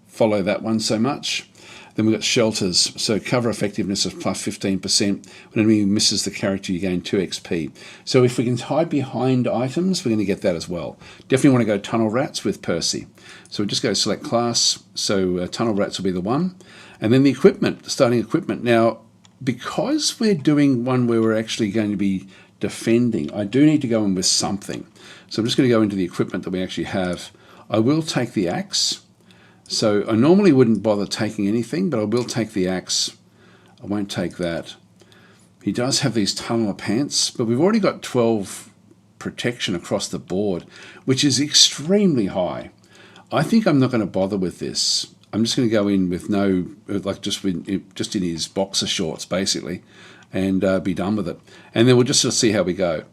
follow that one so much. Then we've got shelters, so cover effectiveness of plus 15%. When an enemy misses the character, you gain 2 XP. So if we can hide behind items, we're going to get that as well. Definitely want to go tunnel rats with Percy. So we just go select class, so tunnel rats will be the one. And then the equipment, the starting equipment. Now, because we're doing one where we're actually going to be defending, I do need to go in with something. So I'm just going to go into the equipment that we actually have. I will take the axe. So I normally wouldn't bother taking anything, but I will take the axe. I won't take that. He does have these tunneler pants, but we've already got 12 protection across the board, which is extremely high. I think I'm not going to bother with this. I'm just going to go in with no, like just in his boxer shorts, basically, and be done with it. And then we'll just sort of see how we go.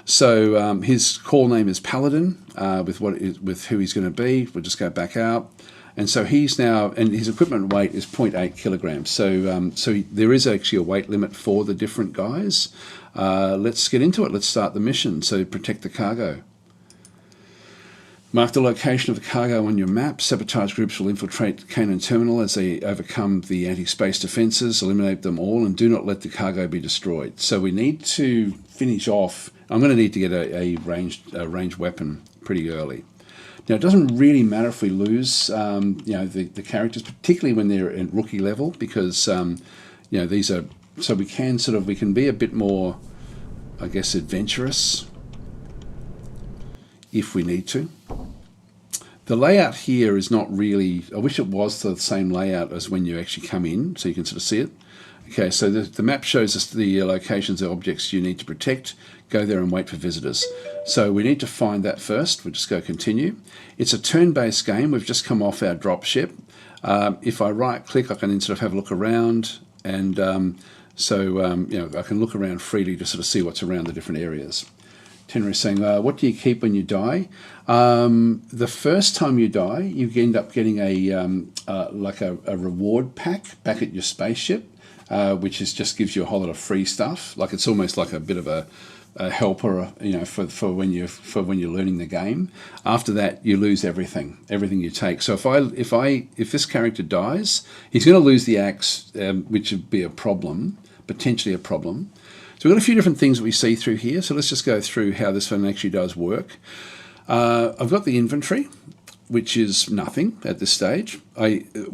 So his call name is Paladin, with who he's going to be. We'll just go back out. And so he's now, and his equipment weight is 0.8 kilograms. So there is actually a weight limit for the different guys. Let's get into it. Let's start the mission. So protect the cargo. Mark the location of the cargo on your map. Sabotage groups will infiltrate Canaan Terminal as they overcome the anti-space defences. Eliminate them all and do not let the cargo be destroyed. So we need to finish off. I'm going to need to get a ranged weapon pretty early. Now, it doesn't really matter if we lose, the characters, particularly when they're at rookie level, because, these are, so we can be a bit more, I guess, adventurous if we need to. The layout here is not really, I wish it was the same layout as when you actually come in, so you can sort of see it. Okay, so the map shows us the locations of objects you need to protect. Go there and wait for visitors. So we need to find that first. We'll just go continue. It's a turn-based game. We've just come off our dropship. If I right-click, I can then sort of have a look around, and I can look around freely to sort of see what's around the different areas. Tenor is saying, what do you keep when you die? The first time you die, you end up getting a reward pack back at your spaceship, which just gives you a whole lot of free stuff. Like it's almost like a bit of a helper, for when you're learning the game. After that, you lose everything you take. So if this character dies, he's going to lose the axe, which would be potentially a problem. So we've got a few different things that we see through here. So let's just go through how this one actually does work. I've got the inventory, which is nothing at this stage.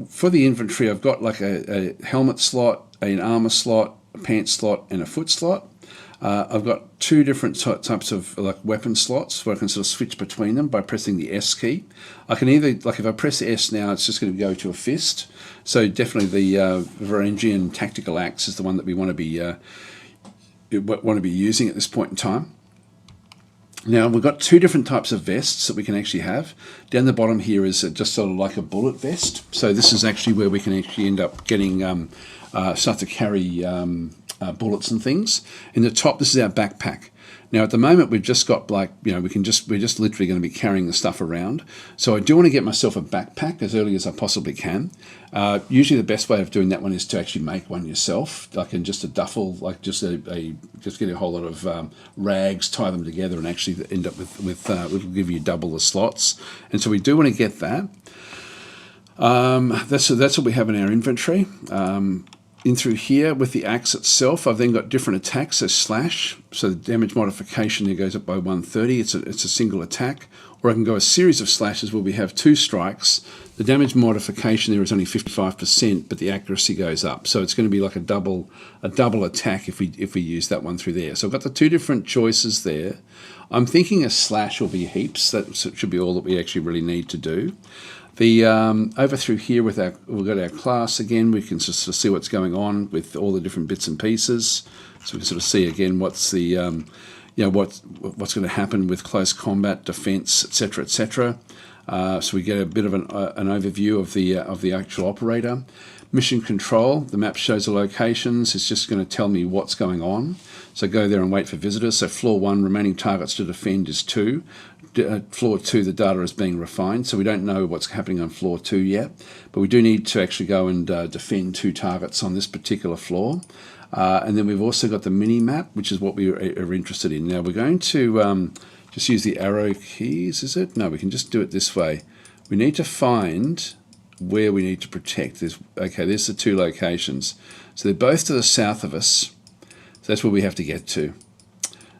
For the inventory, I've got like a helmet slot, an armor slot, a pants slot, and a foot slot. I've got two different types of weapon slots where I can sort of switch between them by pressing the S key. I can either, if I press S now, it's just going to go to a fist. So definitely the Varangian tactical axe is the one that we want to be using at this point in time. Now we've got two different types of vests that we can actually have. Down the bottom here is just sort of like a bullet vest. So this is actually where we can actually end up getting start to carry bullets and things. In the top, this is our backpack. Now at the moment we've just got we're just literally going to be carrying the stuff around. So I do want to get myself a backpack as early as I possibly can. Usually the best way of doing that one is to actually make one yourself, like in just a duffel, just get a whole lot of rags, tie them together, and actually end up with it'll give you double the slots. And so we do want to get that. That's what we have in our inventory. In through here with the axe itself, I've then got different attacks. So slash, so the damage modification there goes up by 130. It's a single attack. Or I can go a series of slashes where we have two strikes. The damage modification there is only 55%, but the accuracy goes up. So it's going to be like a double attack if we use that one through there. So I've got the two different choices there. I'm thinking a slash will be heaps. That should be all that we actually really need to do. The over through here we've got our class again. We can sort of see what's going on with all the different bits and pieces. So we can sort of see again what's the what's going to happen with close combat, defense, etc., etc. So we get a bit of an overview of the actual operator. Mission control. The map shows the locations. It's just going to tell me what's going on. So go there and wait for visitors. So floor 1, remaining targets to defend is 2. Floor 2, the data is being refined, so we don't know what's happening on floor 2 yet, but we do need to actually go and defend 2 targets on this particular floor. And then we've also got the mini map, which is what we are interested in. Now we're going to just use the arrow keys, is it? No, we can just do it this way. We need to find where we need to protect. There's the two locations. So they're both to the south of us. So that's where we have to get to.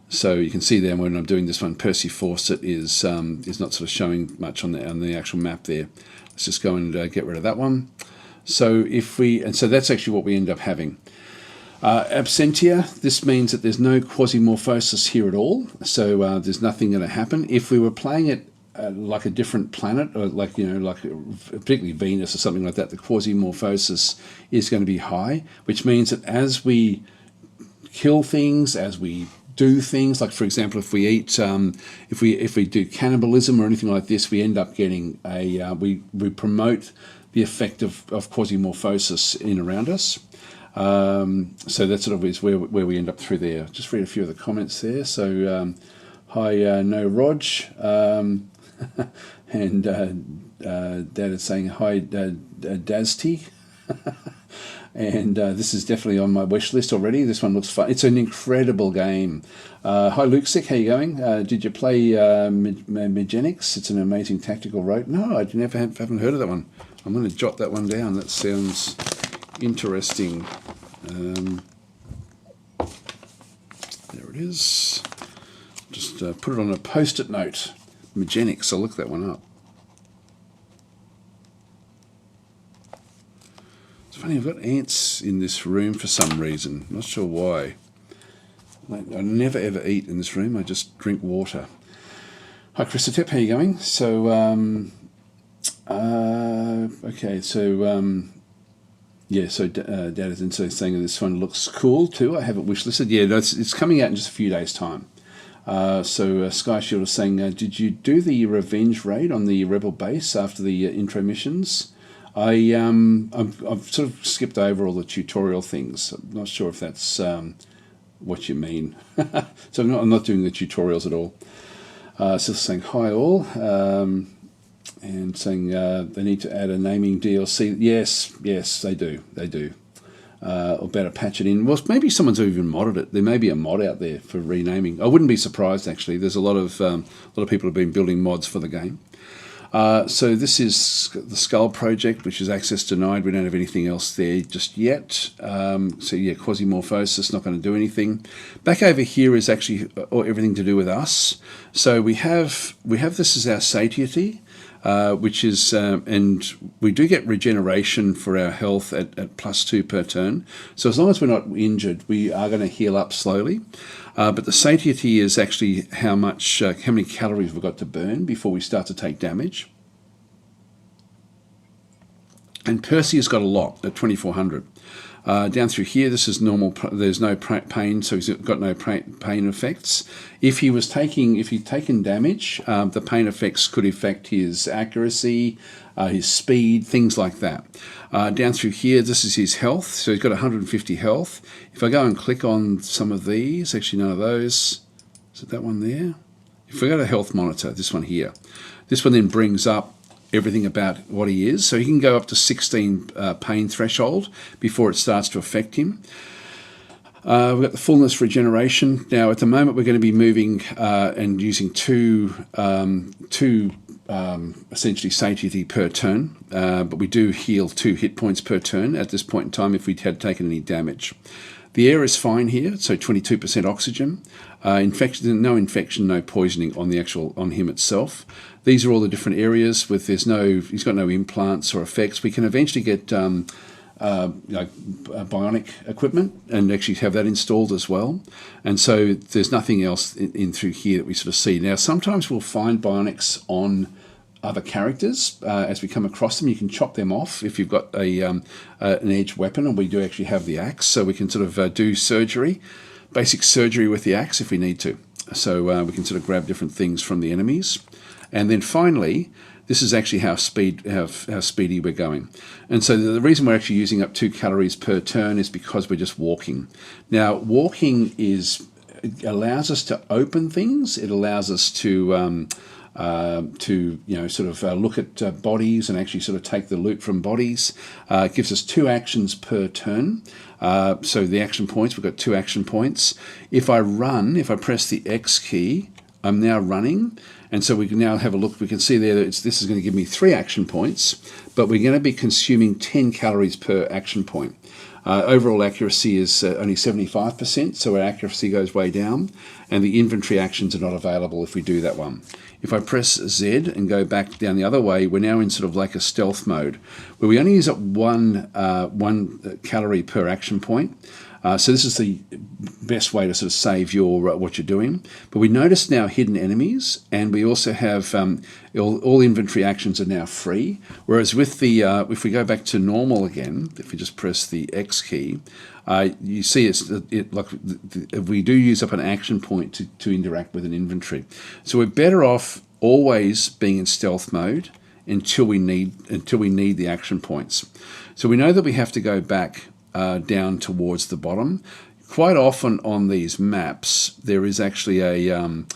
So you can see there when I'm doing this one, Percy Fawcett is not sort of showing much on the actual map there. Let's just go and get rid of that one. So so that's actually what we end up having. Absentia, this means that there's no Quasimorphosis here at all. So there's nothing going to happen. If we were playing it like a different planet, or like particularly Venus or something like that, the Quasimorphosis is going to be high, which means that as we kill things, as we do things, like for example, if we eat, if we do cannibalism or anything like this, we end up getting we promote the effect of Quasimorphosis in around us. So that sort of is where we end up through there. Just read a few of the comments there. So hi, no Rog, and Dad is saying hi, DasTactic. And this is definitely on my wish list already. This one looks fun. It's an incredible game. Hi, Luxic. How you going? Did you play Megenics? It's an amazing tactical rope. No, I haven't heard of that one. I'm going to jot that one down. That sounds interesting. There it is. Just put it on a post-it note. Megenics. I'll look that one up. It's funny, I've got ants in this room for some reason. Not sure why. I never ever eat in this room. I just drink water. Hi, Christotep. How you going? So, okay. So, yeah. So, Dad is also saying that this one looks cool too. I have it wishlisted. Yeah, no, it's coming out in just a few days' time. So Sky Shield is saying, did you do the revenge raid on the rebel base after the intro missions? I've sort of skipped over all the tutorial things. I'm not sure if that's what you mean. So I'm not doing the tutorials at all. So saying hi all, and saying they need to add a naming DLC. Yes, they do. Or better patch it in. Well, maybe someone's even modded it. There may be a mod out there for renaming. I wouldn't be surprised actually. There's a lot of people have been building mods for the game. So this is the Skull project, which is access denied. We don't have anything else there just yet. So yeah, Quasimorphosis, not going to do anything. Back over here is actually everything to do with us. So we have this as our satiety, which is, and we do get regeneration for our health at +2 per turn. So as long as we're not injured, we are going to heal up slowly. But the satiety is actually how many calories we've got to burn before we start to take damage. And Percy has got a lot at 2,400. Down through here, this is normal. There's no pain, so he's got no pain effects. If he'd taken damage, the pain effects could affect his accuracy, his speed, things like that. Down through here, this is his health. So he's got 150 health. If I go and click on some of these, actually none of those. Is it that one there? If I go to health monitor, this one here, this one then brings up everything about what he is. So he can go up to 16 pain threshold before it starts to affect him. We've got the fullness regeneration. Now at the moment we're going to be moving and using two essentially satiety per turn, but we do heal 2 hit points per turn at this point in time if we had taken any damage. The air is fine here, so 22% oxygen. No infection, no poisoning on him itself. These are all the different areas he's got no implants or effects. We can eventually get bionic equipment and actually have that installed as well. And so there's nothing else in through here that we sort of see. Now sometimes we'll find bionics on other characters as we come across them. You can chop them off if you've got an edged weapon, and we do actually have the axe, so we can sort of do basic surgery with the axe if we need to. So we can sort of grab different things from the enemies. And then finally, this is actually how speedy we're going. And so the reason we're actually using up 2 calories per turn is because we're just walking. Now, walking allows us to open things. It allows us to to sort of look at bodies and actually sort of take the loot from bodies. It gives us 2 actions per turn. So the action points, we've got 2 action points. If I press the X key, I'm now running, and so we can now have a look. We can see there that this is going to give me 3 action points, but we're going to be consuming 10 calories per action point. Overall accuracy is only 75%, so our accuracy goes way down, and the inventory actions are not available if we do that one. If I press Z and go back down the other way, we're now in sort of like a stealth mode, where we only use up one calorie per action point. So this is the best way to sort of save your what you're doing. But we notice now hidden enemies, and we also have all inventory actions are now free. Whereas with the if we go back to normal again, if we just press the X key, you see we do use up an action point to interact with an inventory. So we're better off always being in stealth mode until we need the action points. So we know that we have to go back down towards the bottom. Quite often on these maps, there is actually a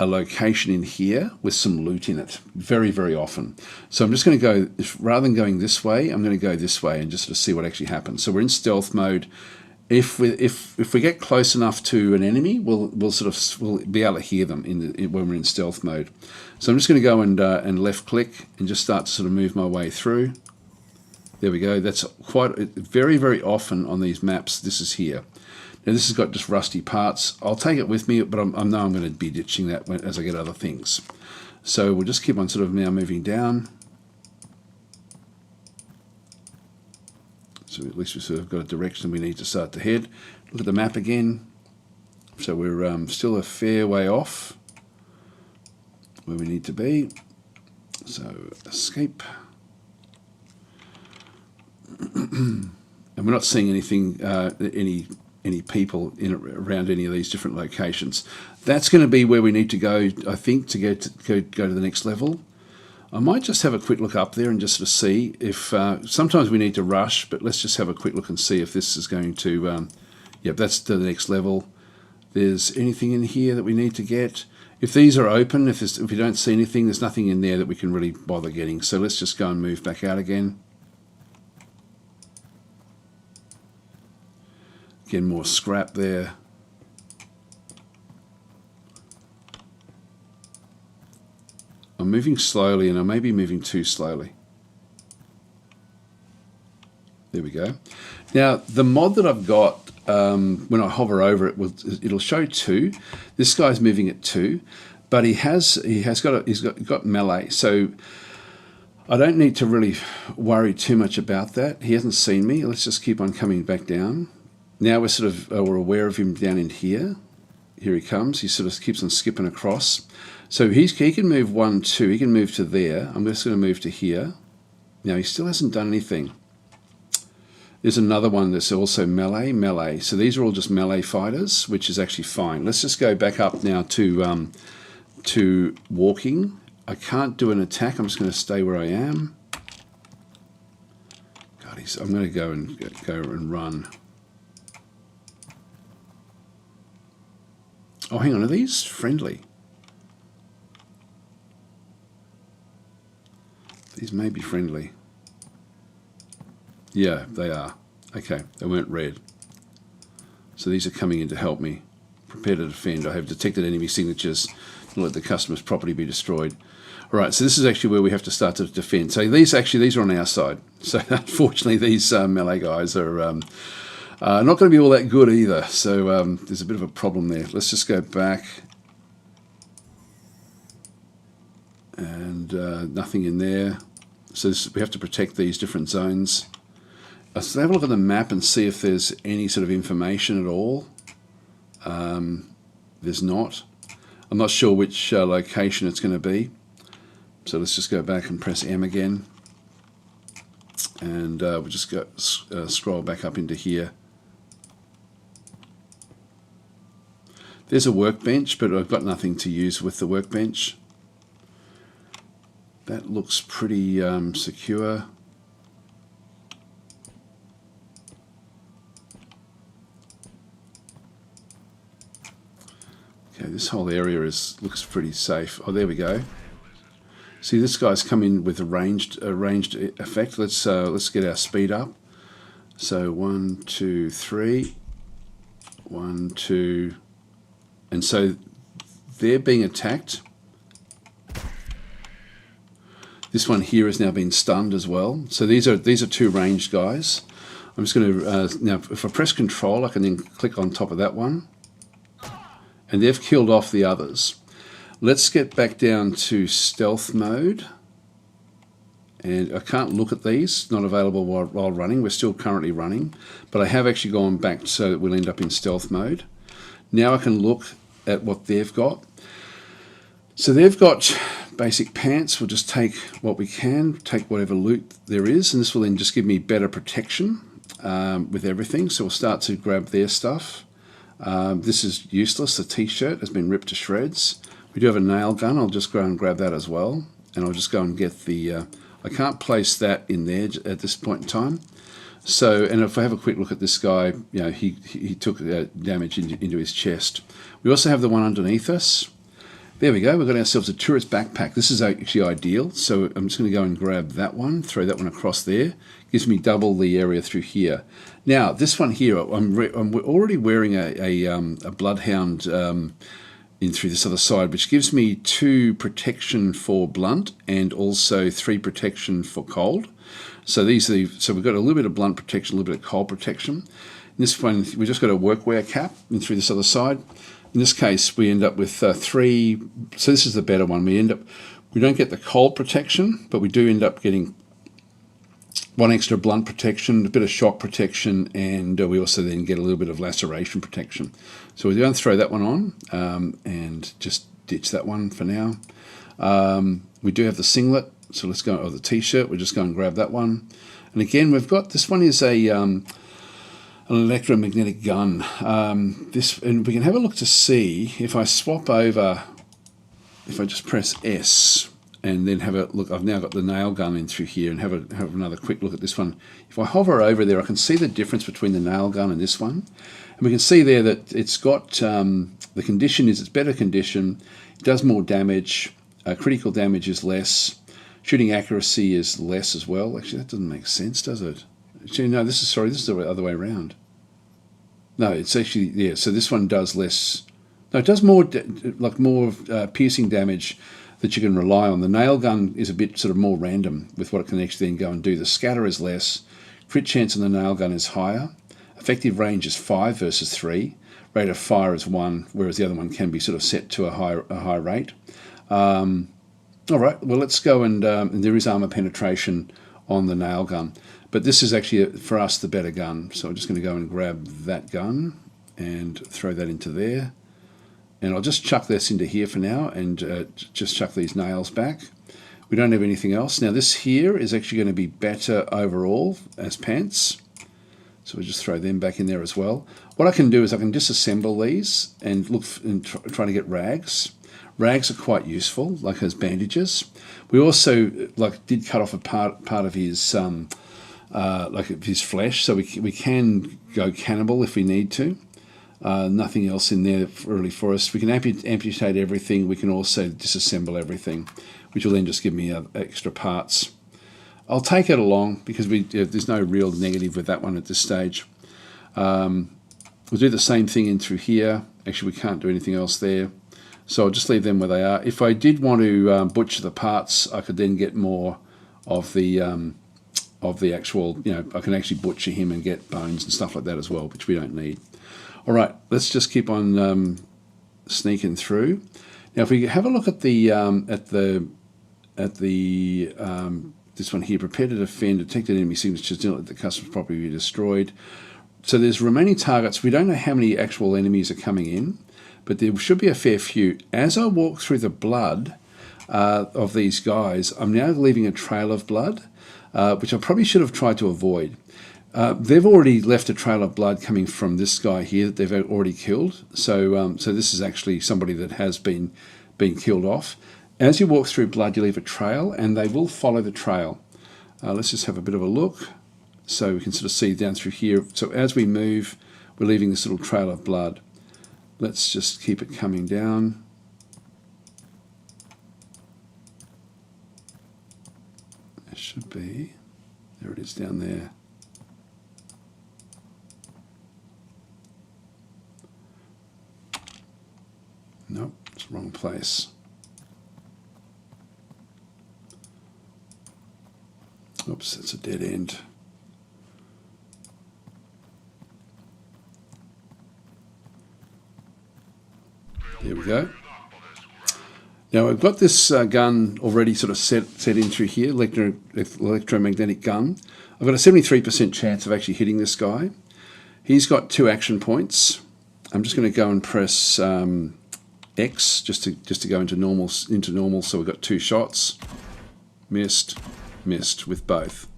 location in here with some loot in it. Very, very often. So I'm just going to go, rather than going this way, I'm going to go this way and just sort of see what actually happens. So we're in stealth mode. If we get close enough to an enemy, we'll be able to hear them when we're in stealth mode. So I'm just going to go and left click and just start to sort of move my way through. There we go. That's very, very often on these maps. This is here. Now this has got just rusty parts. I'll take it with me, but I know I'm going to be ditching that as I get other things. So we'll just keep on sort of now moving down. So at least we've sort of got a direction we need to start to head. Look at the map again. So we're still a fair way off where we need to be. So escape. And we're not seeing anything, any people around any of these different locations. That's going to be where we need to go, I think, to go to the next level. I might just have a quick look up there and just sort of see if sometimes we need to rush, but let's just have a quick look and see if this is going to. Yep, that's to the next level. There's anything in here that we need to get. If these are open, if we don't see anything, there's nothing in there that we can really bother getting. So let's just go and move back out again. Again, more scrap there. I'm moving slowly, and I may be moving too slowly. There we go. Now, the mod that I've got, when I hover over it, it'll show 2. This guy's moving at 2, but he's got melee, so I don't need to really worry too much about that. He hasn't seen me. Let's just keep on coming back down. Now we're aware of him down in here. Here he comes. He sort of keeps on skipping across. So he can move 1, 2. He can move to there. I'm just going to move to here. Now he still hasn't done anything. There's another one that's also melee. So these are all just melee fighters, which is actually fine. Let's just go back up now to walking. I can't do an attack. I'm just going to stay where I am. God, I'm going to go and run. Oh, hang on. Are these friendly? These may be friendly. Yeah, they are. Okay, they weren't red. So these are coming in to help me. Prepare to defend. I have detected enemy signatures. Don't let the customer's property be destroyed. All right, so this is actually where we have to start to defend. So these are on our side. So unfortunately, these melee guys are not going to be all that good either. So there's a bit of a problem there. Let's just go back. And nothing in there. So we have to protect these different zones. Let's have a look at the map and see if there's any sort of information at all. There's not. I'm not sure which location it's going to be. So let's just go back and press M again. And we'll just go scroll back up into here. There's a workbench, but I've got nothing to use with the workbench. That looks pretty secure. Okay, this whole area looks pretty safe. Oh, there we go. See, this guy's come in with a ranged effect. Let's get our speed up. So 1, 2, 3, 1, 2, and so they're being attacked. This one here has now been stunned as well. So these are two ranged guys. I'm just going to now, if I press Control, I can then click on top of that one, and they've killed off the others. Let's get back down to stealth mode, and I can't look at these, not available while running. We're still currently running, but I have actually gone back so that we'll end up in stealth mode. Now I can look at what they've got. So they've got basic pants. We'll just take what we can, take whatever loot there is, and this will then just give me better protection with everything. So we'll start to grab their stuff. This is useless. The t-shirt has been ripped to shreds. We do have a nail gun. I'll just go and grab that as well, and I'll just go and get the... I can't place that in there at this point in time. So, and if I have a quick look at this guy, you know, he took damage into his chest. We also have the one underneath us. There we go. We've got ourselves a tourist backpack. This is actually ideal. So I'm just going to go and grab that one, throw that one across there. Gives me double the area through here. Now, this one here, I'm already wearing a bloodhound in through this other side, which gives me 2 protection for blunt and also 3 protection for cold. So these are so we've got a little bit of blunt protection, a little bit of cold protection. In this one, we just got a workwear cap in through this other side. In this case, we end up with 3. So this is the better one. We don't get the cold protection, but we do end up getting 1 extra blunt protection, a bit of shock protection, and we also then get a little bit of laceration protection. So we're going to throw that one on and just ditch that one for now. We do have the singlet, so let's go, or the t-shirt. We'll just go and grab that one. And again, we've got, this one is an electromagnetic gun. And we can have a look to see if I swap over, if I just press S, and then have a look. I've now got the nail gun in through here, and have another quick look at this one. If I hover over there, I can see the difference between the nail gun and this one. And we can see there that it's got, the condition is it's better condition, it does more damage, critical damage is less, shooting accuracy is less as well. Actually, that doesn't make sense, does it? Actually, no, this is the other way around. No, it's actually, yeah, so this one does less, no, it does more, more piercing damage that you can rely on. The nail gun is a bit sort of more random with what it can actually then go and do. The scatter is less, crit chance on the nail gun is higher, effective range is 5 versus 3, rate of fire is 1, whereas the other one can be sort of set to a high rate. All right, well, let's go and there is armor penetration on the nail gun, but this is actually for us the better gun. So I'm just going to go and grab that gun and throw that into there. And I'll just chuck this into here for now and just chuck these nails back. We don't have anything else. Now this here is actually going to be better overall as pants. So we'll just throw them back in there as well. What I can do is I can disassemble these and look and try to get rags. Rags are quite useful, like as bandages. We also did cut off a part of his his flesh, so we can go cannibal if we need to. Nothing else in there really for us. We can amputate everything. We can also disassemble everything, which will then just give me extra parts. I'll take it along because there's no real negative with that one at this stage. We'll do the same thing in through here. Actually, we can't do anything else there. So I'll just leave them where they are. If I did want to butcher the parts, I could then get more of the actual, I can actually butcher him and get bones and stuff like that as well, which we don't need. All right, let's just keep on sneaking through. Now, if we have a look at this one here, prepare to defend, detected enemy signatures, don't let the customer's property be destroyed. So there's remaining targets. We don't know how many actual enemies are coming in, but there should be a fair few. As I walk through the blood of these guys, I'm now leaving a trail of blood, which I probably should have tried to avoid. They've already left a trail of blood coming from this guy here that they've already killed. So this is actually somebody that has been killed off. As you walk through blood, you leave a trail, and they will follow the trail. Let's just have a bit of a look. So we can sort of see down through here. So as we move, we're leaving this little trail of blood. Let's just keep it coming down. It should be. There it is down there. Nope, it's the wrong place. Oops, that's a dead end. There we go. Now I've got this gun already sort of set in through here, electromagnetic gun. I've got a 73% chance of actually hitting this guy. He's got 2 action points. I'm just going to go and press X just to go into normal. So we've got 2 shots. Missed with both.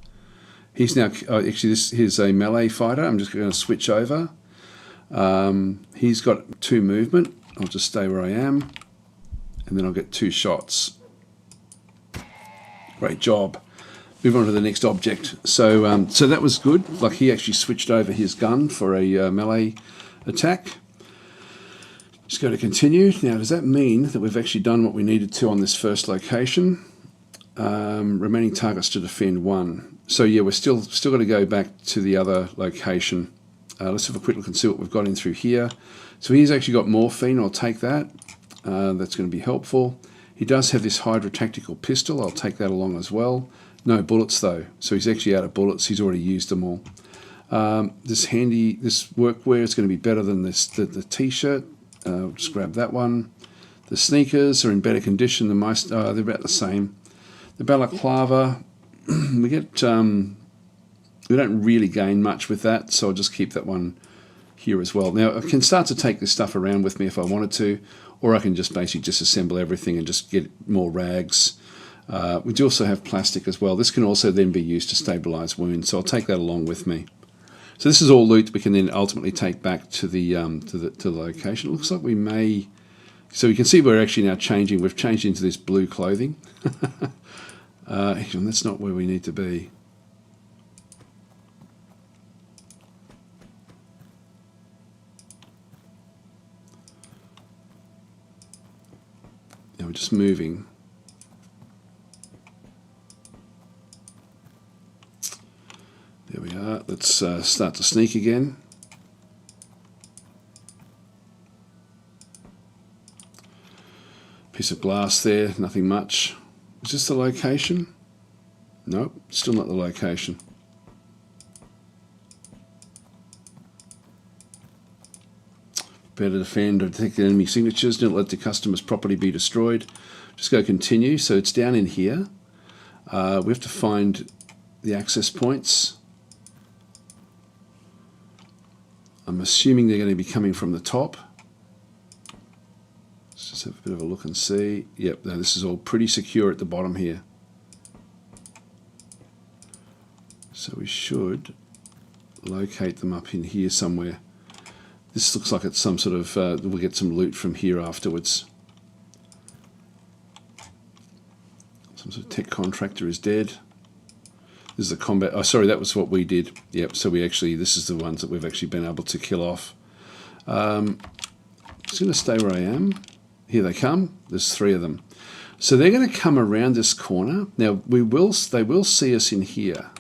He's now actually here's a melee fighter. I'm just going to switch over. He's got 2 movement. I'll just stay where I am, and then I'll get 2 shots. Great job. Move on to the next object. So so that was good. Like he actually switched over his gun for a melee attack. Just go to continue. Now, does that mean that we've actually done what we needed to on this first location? Remaining targets to defend 1. So yeah, we're still got to go back to the other location. Let's have a quick look and see what we've got in through here. So he's actually got morphine. I'll take that. That's going to be helpful. He does have this hydrotactical pistol. I'll take that along as well. No bullets though, so he's actually out of bullets. He's already used them all. This workwear is going to be better than the t-shirt. Just grab that one. The sneakers are in better condition than most. They're about the same. The balaclava, we don't really gain much with that, so I'll just keep that one here as well. Now I can start to take this stuff around with me if I wanted to, or I can just basically disassemble everything and just get more rags. We do also have plastic as well. This can also then be used to stabilize wounds, so I'll take that along with me. So this is all loot we can then ultimately take back to the location. It looks like we may. So you can see we're actually now changing. We've changed into this blue clothing. And that's not where we need to be. Now we're just moving. There we are. Let's start to sneak again. Piece of glass there, nothing much. Is this the location? Nope, still not the location. Prepare to defend or detect enemy signatures. Don't let the customer's property be destroyed. Just go continue. So it's down in here. We have to find the access points. I'm assuming they're going to be coming from the top. Let's just have a bit of a look and see. Yep, no, this is all pretty secure at the bottom here. So we should locate them up in here somewhere. This looks like it's some sort of, we'll get some loot from here afterwards. Some sort of tech contractor is dead. This is the combat, oh sorry, that was what we did. Yep, so we actually, this is the ones that we've actually been able to kill off. Just going to stay where I am. Here they come, there's 3 of them. So they're going to come around this corner. Now they will see us in here.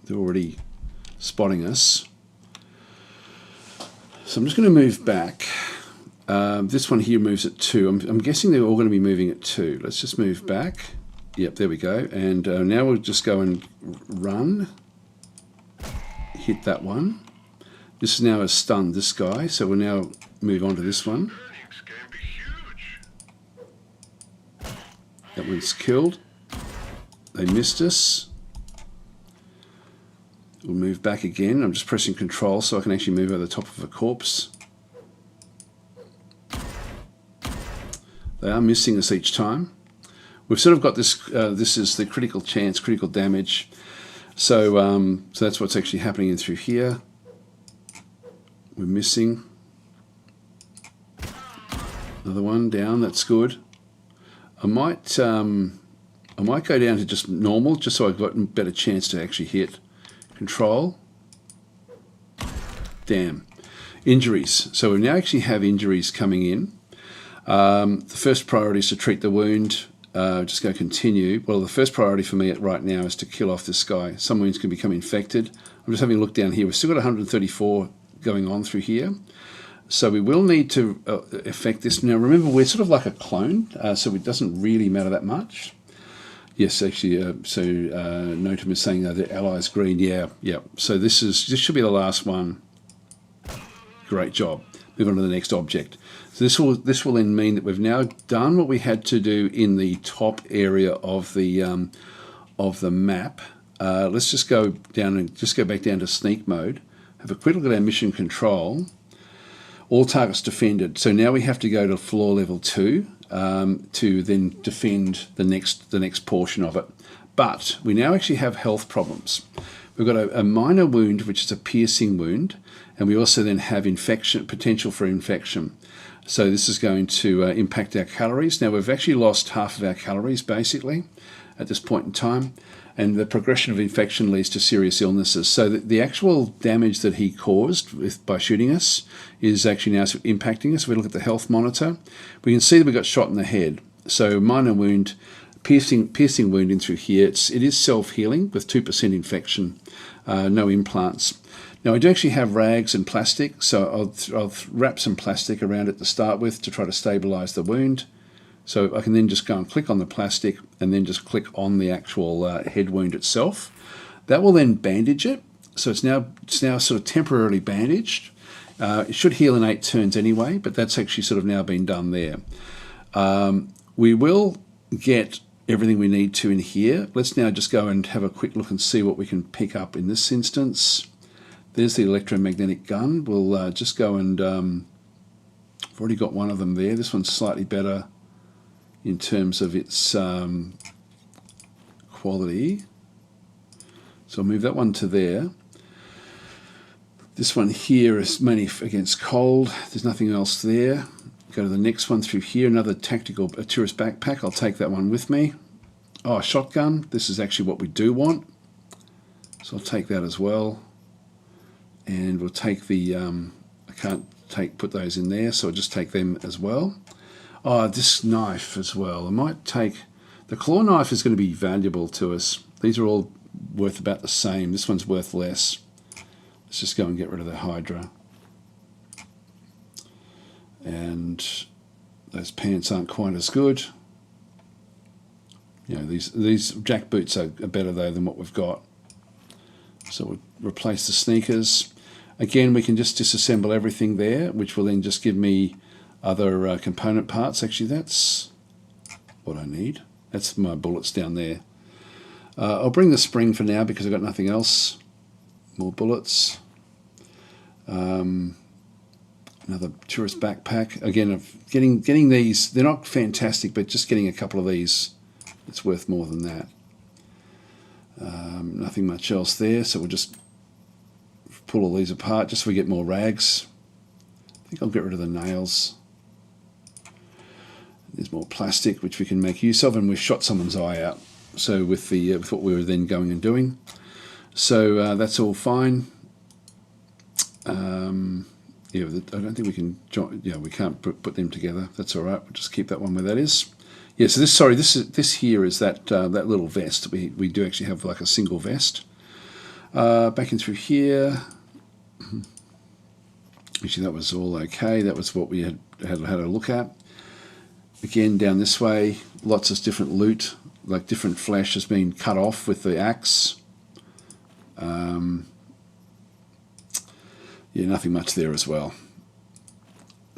They're already spotting us. So I'm just going to move back. This one here moves at 2. I'm guessing they're all going to be moving at 2. Let's just move back. Yep, there we go. And now we'll just go and run. Hit that one. This now has stunned this guy, so we'll now move on to this one. That one's killed. They missed us. We'll move back again. I'm just pressing control so I can actually move over the top of a corpse. They are missing us each time. We've sort of got this, this is the critical chance, critical damage. So, so that's what's actually happening in through here. We're missing. Another one down, that's good. I might go down to just normal, just so I've got a better chance to actually hit. Control. Damn. Injuries. So we now actually have injuries coming in. The first priority is to treat the wound. just go continue. Well, the first priority for me right now is to kill off this guy. Some wounds can become infected. I'm just having a look down here. We've still got 134 going on through here. So we will need to affect this. Now remember, we're sort of like a clone, so it doesn't really matter that much. Yes, actually, Notum is saying the allies green. Yeah. So this should be the last one. Great job. Move on to the next object. So this will then mean that we've now done what we had to do in the top area of the map. Let's just go down and just go back down to sneak mode. Have a quick look at our mission control. All targets defended. So now we have to go to floor level 2 to then defend the next portion of it. But we now actually have health problems. We've got a minor wound, which is a piercing wound, and we also then have potential for infection. So this is going to impact our calories. Now we've actually lost half of our calories basically at this point in time, and the progression of infection leads to serious illnesses. So the actual damage that he caused by shooting us is actually now impacting us. If we look at the health monitor, we can see that we got shot in the head. So minor wound, piercing wound in through here. It is self-healing with 2% infection, no implants. Now I do actually have rags and plastic, so I'll wrap some plastic around it to start with to try to stabilize the wound. So I can then just go and click on the plastic and then just click on the actual head wound itself. That will then bandage it. So it's now sort of temporarily bandaged. It should heal in 8 turns anyway, but that's actually sort of now been done there. We will get everything we need to in here. Let's now just go and have a quick look and see what we can pick up in this instance. There's the electromagnetic gun. We'll just go and I've already got one of them there. This one's slightly better in terms of its quality. So I'll move that one to there. This one here is mainly against cold. There's nothing else there. Go to the next one through here, another tactical tourist backpack. I'll take that one with me. Oh, a shotgun. This is actually what we do want. So I'll take that as well. And we'll take the, I can't put those in there, so I'll just take them as well. Oh, this knife as well. I might take, the claw knife is going to be valuable to us. These are all worth about the same. This one's worth less. Let's just go and get rid of the Hydra. And those pants aren't quite as good. You know, these jack boots are better though than what we've got. So we'll replace the sneakers. Again, we can just disassemble everything there, which will then just give me other component parts. Actually, that's what I need. That's my bullets down there. I'll bring the spring for now because I've got nothing else. More bullets. Another tourist backpack. Again, of getting these. They're not fantastic, but just getting a couple of these, it's worth more than that. Nothing much else there, so we'll just pull all these apart just so we get more rags. I think I'll get rid of the nails. There's more plastic which we can make use of, and we've shot someone's eye out. So with what we were then going and doing, so that's all fine. Yeah, I don't think we can. Yeah, we can't put them together. That's all right. We'll just keep that one where that is. Yeah. So this here is that that little vest. We do actually have like a single vest. Back in through here. Actually, that was all okay. That was what we had a look at. Again, down this way, lots of different loot, like different flesh has been cut off with the axe. Yeah, nothing much there as well.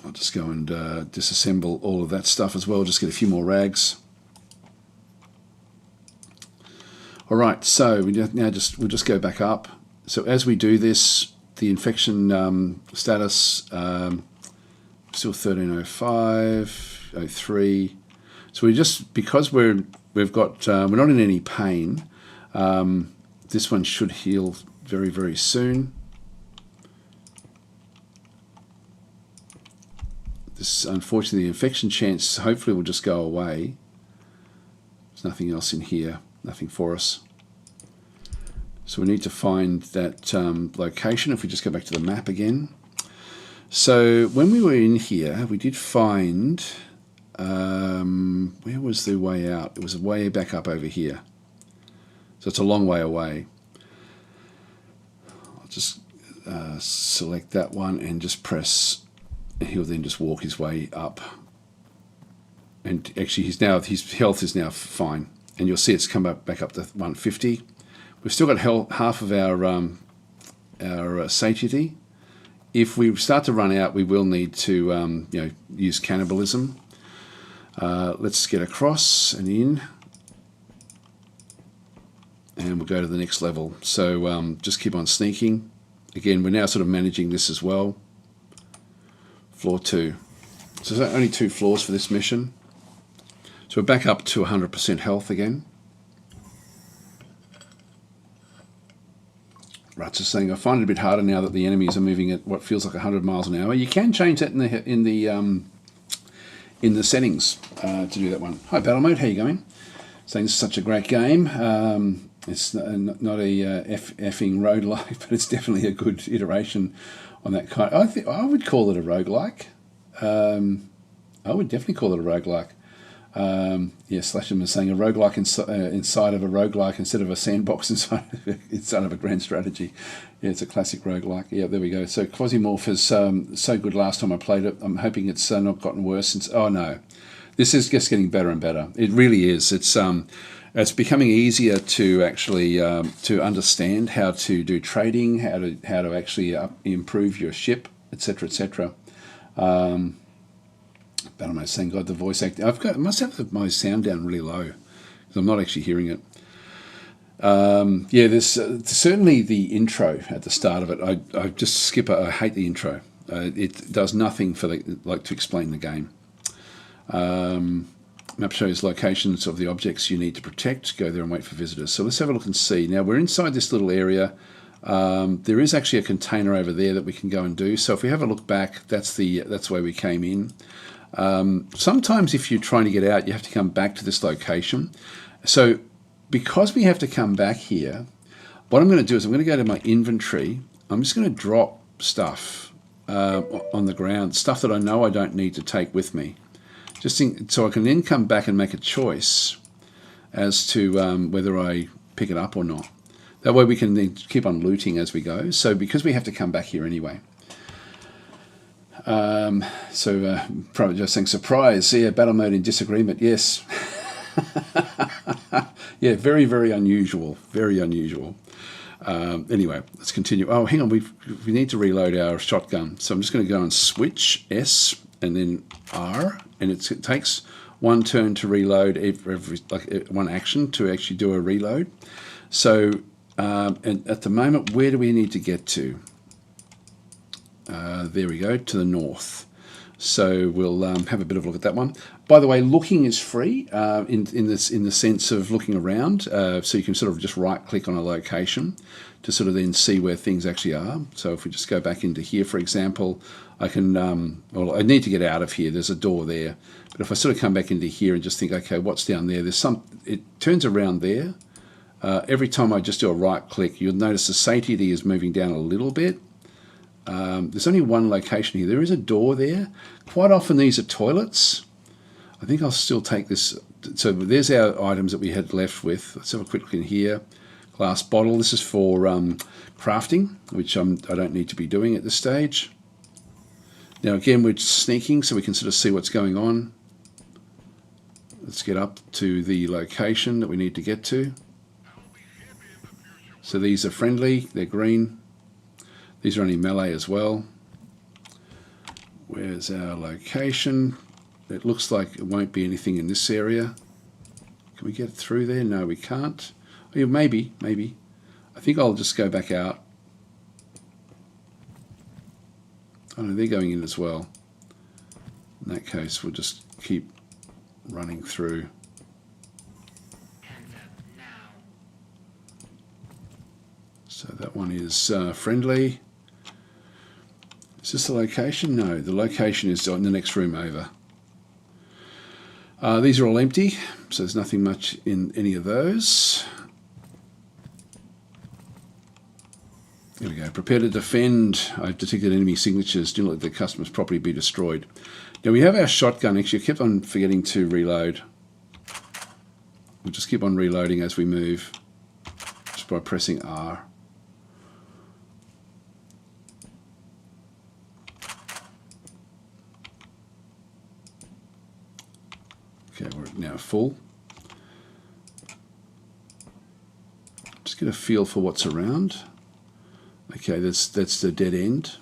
I'll just go and disassemble all of that stuff as well, just get a few more rags. All right, so we'll just go back up. So as we do this, the infection status still 1305, 03. So because we're not in any pain, this one should heal very, very soon. This, unfortunately, the infection chance hopefully will just go away. There's nothing else in here, nothing for us. So we need to find that location. If we just go back to the map again. So when we were in here, we did find, where where was the way out? It was way back up over here. So it's a long way away. I'll just select that one and just press. He'll then just walk his way up. And actually, his health is now fine. And you'll see it's come back up to 150. We've still got half of our satiety. If we start to run out, we will need to use cannibalism. Let's get across and in. And we'll go to the next level. So just keep on sneaking. Again, we're now sort of managing this as well. Floor 2. So there's only 2 floors for this mission. So we're back up to 100% health again. Rats is saying, I find it a bit harder now that the enemies are moving at what feels like 100 miles an hour. You can change that in the settings to do that one. Hi, Battle Mode, how you going? Saying this is such a great game. It's not a effing roguelike, but it's definitely a good iteration on that kind. I would call it a roguelike. I would definitely call it a roguelike. Slasham is saying a roguelike inside of a roguelike instead of a sandbox inside of a grand strategy. Yeah, it's a classic roguelike. Yeah, there we go. So Quasimorph is so good last time I played it. I'm hoping it's not gotten worse since. Oh no, this is just getting better and better. It really is. It's becoming easier to actually to understand how to do trading, how to actually improve your ship, etc., etc. Battle saying, God, the voice acting. I must have my sound down really low because I'm not actually hearing it. There's certainly the intro at the start of it. I just skip it. I hate the intro. It does nothing to explain the game. Map shows locations of the objects you need to protect. Go there and wait for visitors. So let's have a look and see. Now we're inside this little area. There is actually a container over there that we can go and do. So if we have a look back, that's where we came in. Sometimes if you're trying to get out, you have to come back to this location. So because we have to come back here, what I'm going to do is I'm going to go to my inventory. I'm just going to drop stuff on the ground, stuff that I know I don't need to take with me. So I can then come back and make a choice as to whether I pick it up or not. That way we can then keep on looting as we go. So because we have to come back here anyway. Probably just saying surprise. Yeah, battle mode in disagreement. Yes. Yeah, very, very unusual. Very unusual. Anyway, let's continue. Oh, hang on. We need to reload our shotgun. So I'm just going to go and switch S and then R, and it takes one turn to reload every one action to actually do a reload. So and at the moment, where do we need to get to? There we go, to the north. So we'll have a bit of a look at that one. By the way, looking is free in the sense of looking around. So you can sort of just right-click on a location to sort of then see where things actually are. So if we just go back into here, for example, I can, I need to get out of here. There's a door there. But if I sort of come back into here and just think, okay, what's down there? It turns around there. Every time I just do a right-click, you'll notice the satiety is moving down a little bit. There's only one location here. There is a door there. Quite often these are toilets. I think I'll still take this. So there's our items that we had left with. Let's have a quick look in here. Glass bottle. This is for crafting, which I don't need to be doing at this stage. Now again, we're sneaking so we can sort of see what's going on. Let's get up to the location that we need to get to. So these are friendly. They're green. These are only melee as well. Where's our location? It looks like it won't be anything in this area. Can we get through there? No, we can't. Oh, yeah, maybe. I think I'll just go back out. Oh no, they're going in as well. In that case, we'll just keep running through. So that one is friendly. Is this the location? No, the location is in the next room over. These are all empty, so there's nothing much in any of those. There we go. Prepare to defend. I've detected enemy signatures. Do not let the customer's property be destroyed. Now we have our shotgun. Actually, I kept on forgetting to reload. We'll just keep on reloading as we move, just by pressing R. Okay, we're now full. Just get a feel for what's around. Okay, that's the dead end.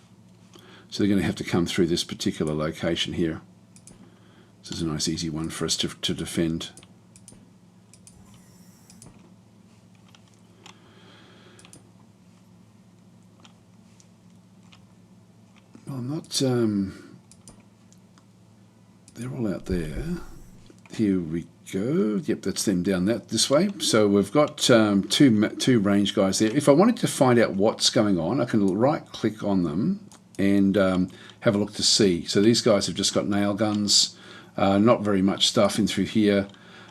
So they're going to have to come through this particular location here. This is a nice easy one for us to defend. Well, I'm not... they're all out there. Here we go. Yep, that's them down this way. So we've got two range guys there. If I wanted to find out what's going on, I can right-click on them and have a look to see. So these guys have just got nail guns. Not very much stuff in through here.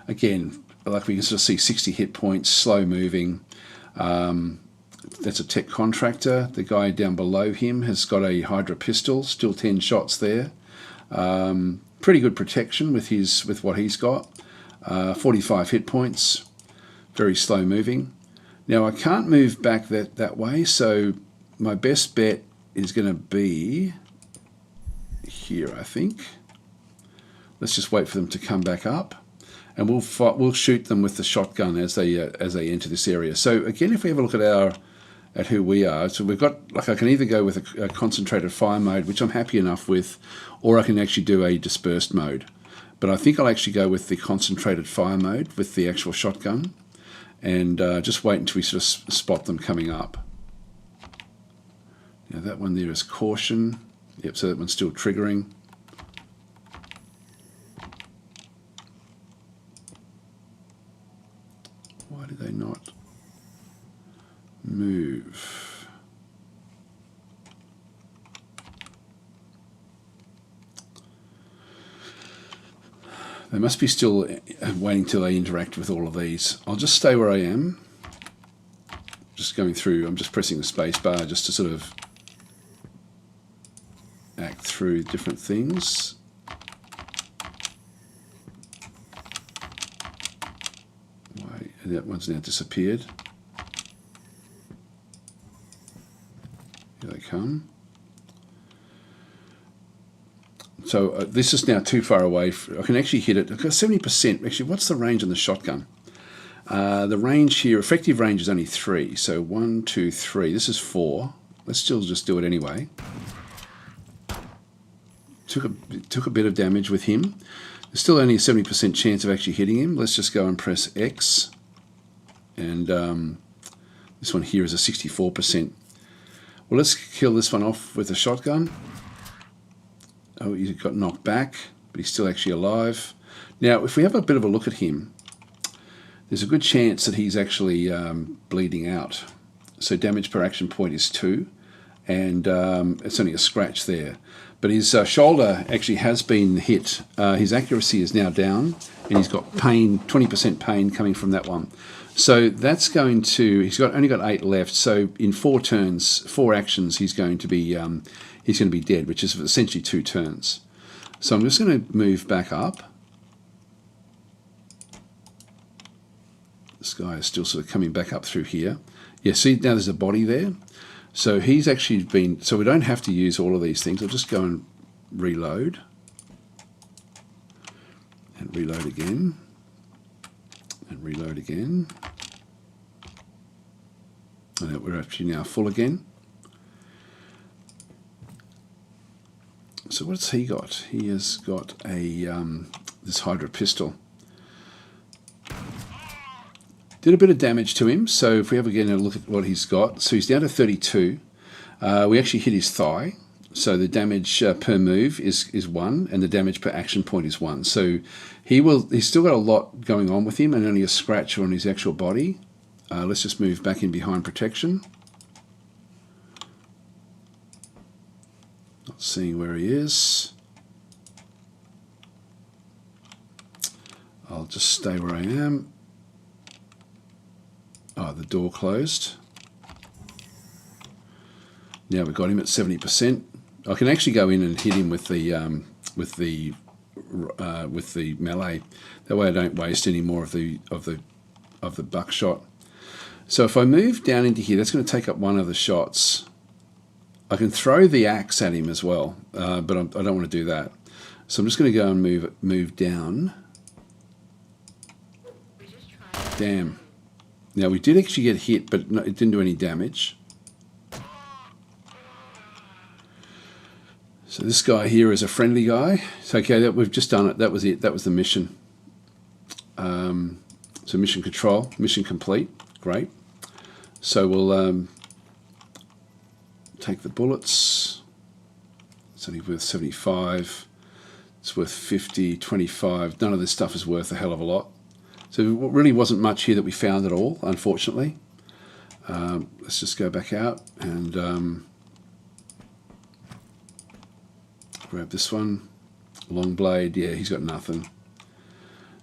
Again, like we can sort of see 60 hit points, slow moving. That's a tech contractor. The guy down below him has got a Hydra pistol, still 10 shots there. Pretty good protection with what he's got. 45 hit points, very slow moving. Now I can't move back that way, so my best bet is going to be here, I think. Let's just wait for them to come back up, and we'll shoot them with the shotgun as they enter this area. So again, if we have a look at who we are, so we've got, like, I can either go with a concentrated fire mode, which I'm happy enough with, or I can actually do a dispersed mode. But I think I'll actually go with the concentrated fire mode with the actual shotgun, and just wait until we sort of spot them coming up. Now that one there is caution. Yep, so that one's still triggering. Why do they not move? They must be still waiting till they interact with all of these. I'll just stay where I am. Just going through, I'm just pressing the space bar just to sort of act through different things. Why, that one's now disappeared. Here they come. So this is now too far away. I can actually hit it. I've got 70%. Actually, what's the range on the shotgun? The range here, effective range is only 3. So 1, 2, 3. This is 4. Let's still just do it anyway. Took a bit of damage with him. There's still only a 70% chance of actually hitting him. Let's just go and press X. And this one here is a 64%. Well, let's kill this one off with a shotgun. Oh, he got knocked back, but he's still actually alive. Now, if we have a bit of a look at him, there's a good chance that he's actually bleeding out. So damage per action point is 2, and it's only a scratch there. But his shoulder actually has been hit. His accuracy is now down, and he's got pain, 20% pain coming from that one. So that's going to, only got 8 left. So in 4 turns, 4 actions, he's going to be dead, which is essentially 2 turns. So I'm just going to move back up. This guy is still sort of coming back up through here. Yeah, see, now there's a body there. So he's actually been, so we don't have to use all of these things. I'll just go and reload. And reload again. And reload again. And we're actually now full again. So what's he got? He has got a this Hydra pistol. Did a bit of damage to him, so if we have again a look at what he's got, so he's down to 32. We actually hit his thigh, so the damage per move is 1, and the damage per action point is 1. So he's still got a lot going on with him, and only a scratch on his actual body. Let's just move back in behind protection. Not seeing where he is. I'll just stay where I am. Oh, the door closed. Now we've got him at 70%. I can actually go in and hit him with the with the melee. That way I don't waste any more of the buckshot. So if I move down into here, that's going to take up one of the shots. I can throw the axe at him as well, but I don't want to do that. So I'm just going to go and move down. Damn. Now we did actually get hit, but no, it didn't do any damage. So this guy here is a friendly guy. So okay, that we've just done it. That was it. That was the mission. So mission control, mission complete. Great. So we'll take the bullets. It's only worth 75. It's worth 50, 25. None of this stuff is worth a hell of a lot. So it really wasn't much here that we found at all, unfortunately. Let's just go back out and grab this one. Long blade. Yeah, he's got nothing.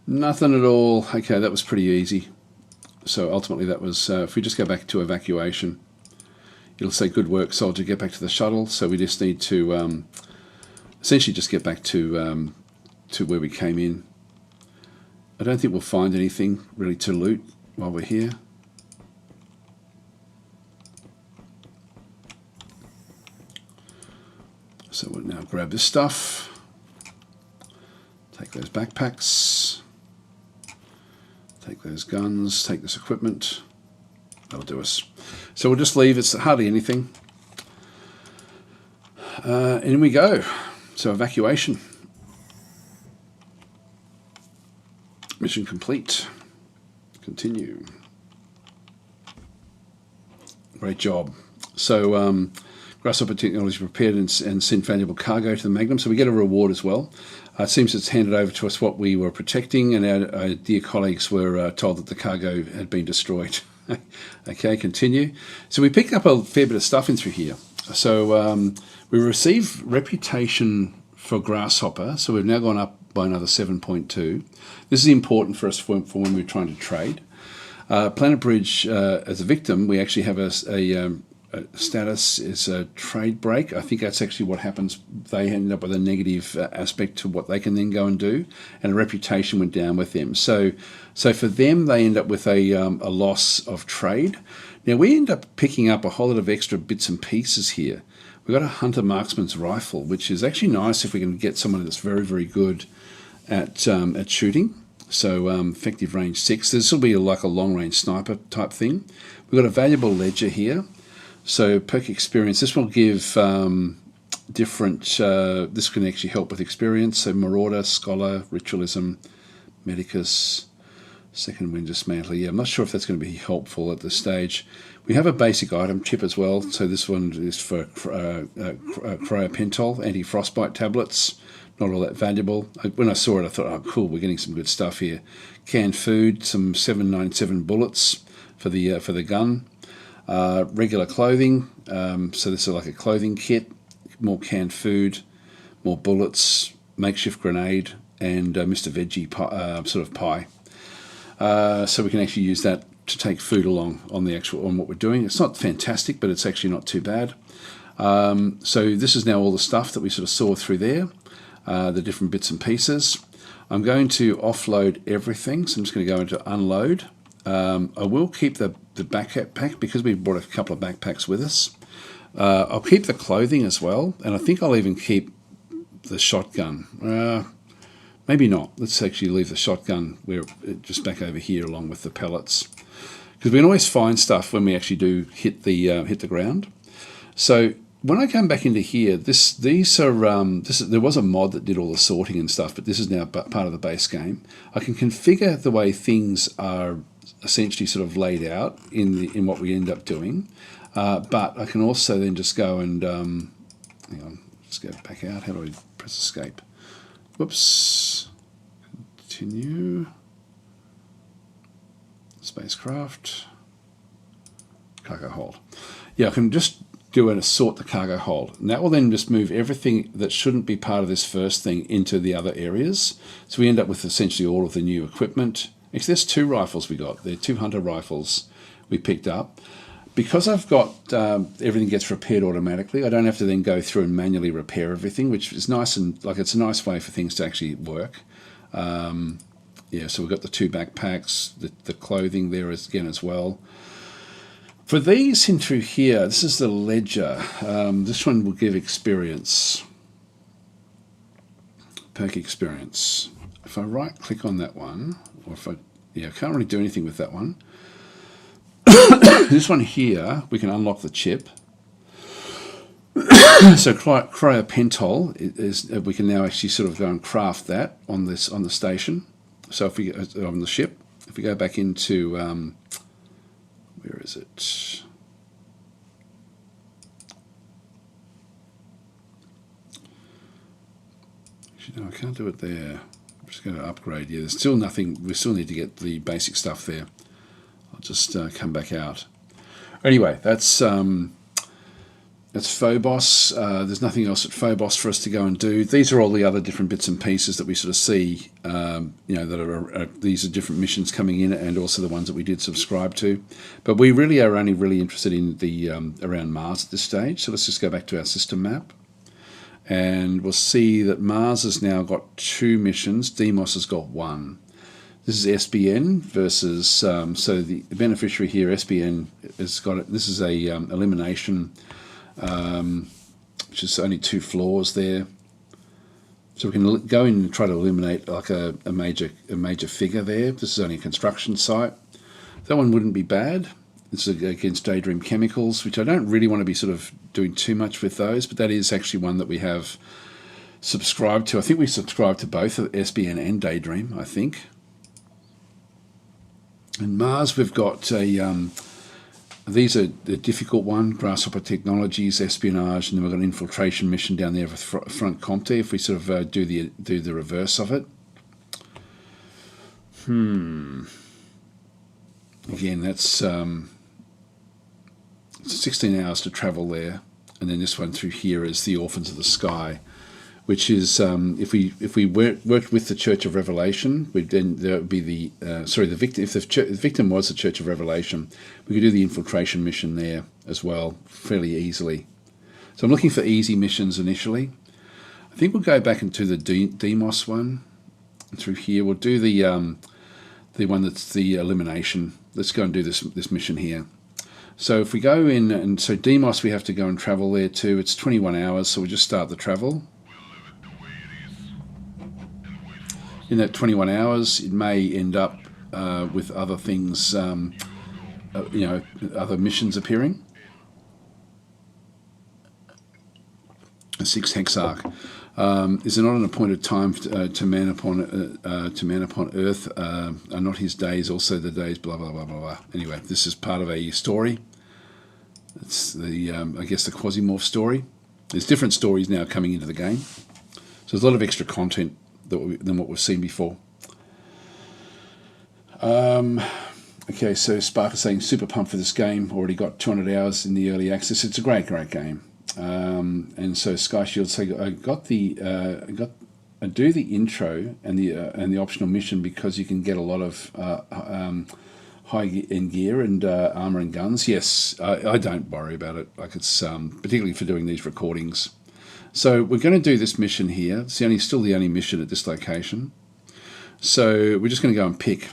Nothing at all. Okay, that was pretty easy. So ultimately that was, if we just go back to evacuation, it'll say good work soldier, get back to the shuttle. So we just need to essentially just get back to where we came in. I don't think we'll find anything really to loot while we're here. So we'll now grab this stuff, take those backpacks, take those guns, take this equipment. That'll do us. So we'll just leave. It's hardly anything. And in we go. So evacuation. Mission complete. Continue. Great job. So Grasshopper Technology prepared and sent valuable cargo to the Magnum. So we get a reward as well. It seems it's handed over to us what we were protecting, and our dear colleagues were told that the cargo had been destroyed. Okay, continue. So we picked up a fair bit of stuff in through here. So we received reputation for Grasshopper. So we've now gone up by another 7.2. This is important for us for when we're trying to trade. Planet Bridge, as a victim, we actually have a status is a trade break. I think that's actually what happens. They end up with a negative aspect to what they can then go and do, and a reputation went down with them. So for them, they end up with a loss of trade. Now we end up picking up a whole lot of extra bits and pieces here. We've got a hunter marksman's rifle, which is actually nice if we can get someone that's very, very good at shooting. So effective range 6. This will be like a long range sniper type thing. We've got a valuable ledger here. So perk experience, this will give different, this can actually help with experience. So Marauder, Scholar, Ritualism, Medicus, Second Wind Dismantler. Yeah, I'm not sure if that's going to be helpful at this stage. We have a basic item chip as well. So this one is for Cryopentol, anti-frostbite tablets. Not all that valuable. When I saw it, I thought, oh, cool, we're getting some good stuff here. Canned food, some 797 bullets for the gun. Regular clothing, so this is like a clothing kit, more canned food, more bullets, makeshift grenade, and Mr. Veggie pie, sort of pie. So we can actually use that to take food along on what we're doing. It's not fantastic, but it's actually not too bad. So this is now all the stuff that we sort of saw through there, the different bits and pieces. I'm going to offload everything, so I'm just going to go into unload. I will keep the backpack because we brought a couple of backpacks with us. I'll keep the clothing as well, and I think I'll even keep the shotgun. Maybe not. Let's actually leave the shotgun just back over here along with the pellets, because we can always find stuff when we actually do hit the ground. So when I come back into here, there was a mod that did all the sorting and stuff, but this is now part of the base game. I can configure the way things are essentially sort of laid out in what we end up doing, but I can also then just go and hang on, just go back out. How do I press escape? Whoops. Continue. Spacecraft. Cargo hold. Yeah, I can just do and sort the cargo hold. And that will then just move everything that shouldn't be part of this first thing into the other areas. So we end up with essentially all of the new equipment. Actually, there's 2 rifles we got. They're 2 hunter rifles we picked up. because I've got everything gets repaired automatically, I don't have to then go through and manually repair everything, which is nice, and like it's a nice way for things to actually work. Yeah, so we've got the 2 backpacks, the clothing there again as well. For these in through here, this is the ledger. This one will give experience, perk experience. If I right click on that one, or if I can't really do anything with that one. This one here, we can unlock the chip. So cryopentol is we can now actually sort of go and craft that on the station. So if we on the ship, if we go back into where is it? Actually, no, I can't do it there. I'm just going to upgrade. Yeah, there's still nothing. We still need to get the basic stuff there. I'll just come back out. Anyway, that's Phobos. There's nothing else at Phobos for us to go and do. These are all the other different bits and pieces that we sort of see, that are these are different missions coming in, and also the ones that we did subscribe to. But we really are only really interested in the around Mars at this stage. So let's just go back to our system map, and we'll see that Mars has now got 2 missions. Deimos has got 1. This is SBN versus, so the beneficiary here, SBN, has got it. This is a elimination, which is only 2 floors there. So we can go in and try to eliminate like a major figure there. This is only a construction site. That one wouldn't be bad. This is against Daydream Chemicals, which I don't really want to be sort of doing too much with those, but that is actually one that we have subscribed to. I think we subscribed to both SBN and Daydream, I think. In Mars, we've got these are the difficult one, Grasshopper Technologies, espionage, and then we've got an infiltration mission down there with Front Comte. If we sort of do the reverse of it, again, that's 16 hours to travel there, and then this one through here is the Orphans of the Sky, which is if we worked with the Church of Revelation, then there would be the victim. If the victim was the Church of Revelation, we could do the infiltration mission there as well fairly easily. So I'm looking for easy missions initially. I think we'll go back into the Deimos one through here. We'll do the one that's the elimination. Let's go and do this mission here. So if we go in, and so Deimos, we have to go and travel there too. It's 21 hours, so we'll just start the travel. In that 21 hours, it may end up with other things, other missions appearing. A 6 hexarch. Is it not an appointed time to man upon earth? Are not his days also the days? Blah blah blah blah blah. Anyway, this is part of a story. It's the I guess the Quasimorph story. There's different stories now coming into the game, so there's a lot of extra content than what we've seen before. Okay, so Spark is saying super pumped for this game. Already got 200 hours in the early access. It's a great game. And so Sky Shield say I do the intro and the optional mission because you can get a lot of high end gear and armor and guns. Yes, I don't worry about it. Like it's particularly for doing these recordings. So we're going to do this mission here. It's still the only mission at this location. So we're just going to go and pick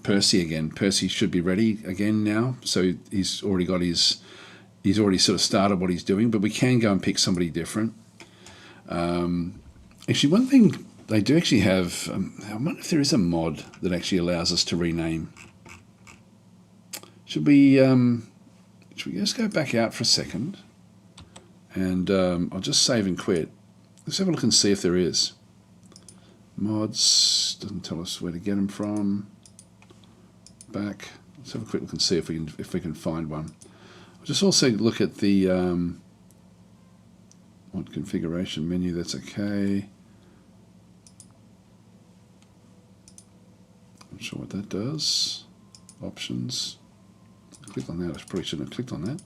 Percy again. Percy should be ready again now. So he's already sort of started what he's doing, but we can go and pick somebody different. Actually, one thing they do actually have, I wonder if there is a mod that actually allows us to rename. Should we just go back out for a second? And I'll just save and quit. Let's have a look and see if there is. Mods, doesn't tell us where to get them from. Back. Let's have a quick look and see if we can find one. I'll just also look at the mod configuration menu. That's okay. Not sure what that does. Options. Click on that. I probably shouldn't have clicked on that.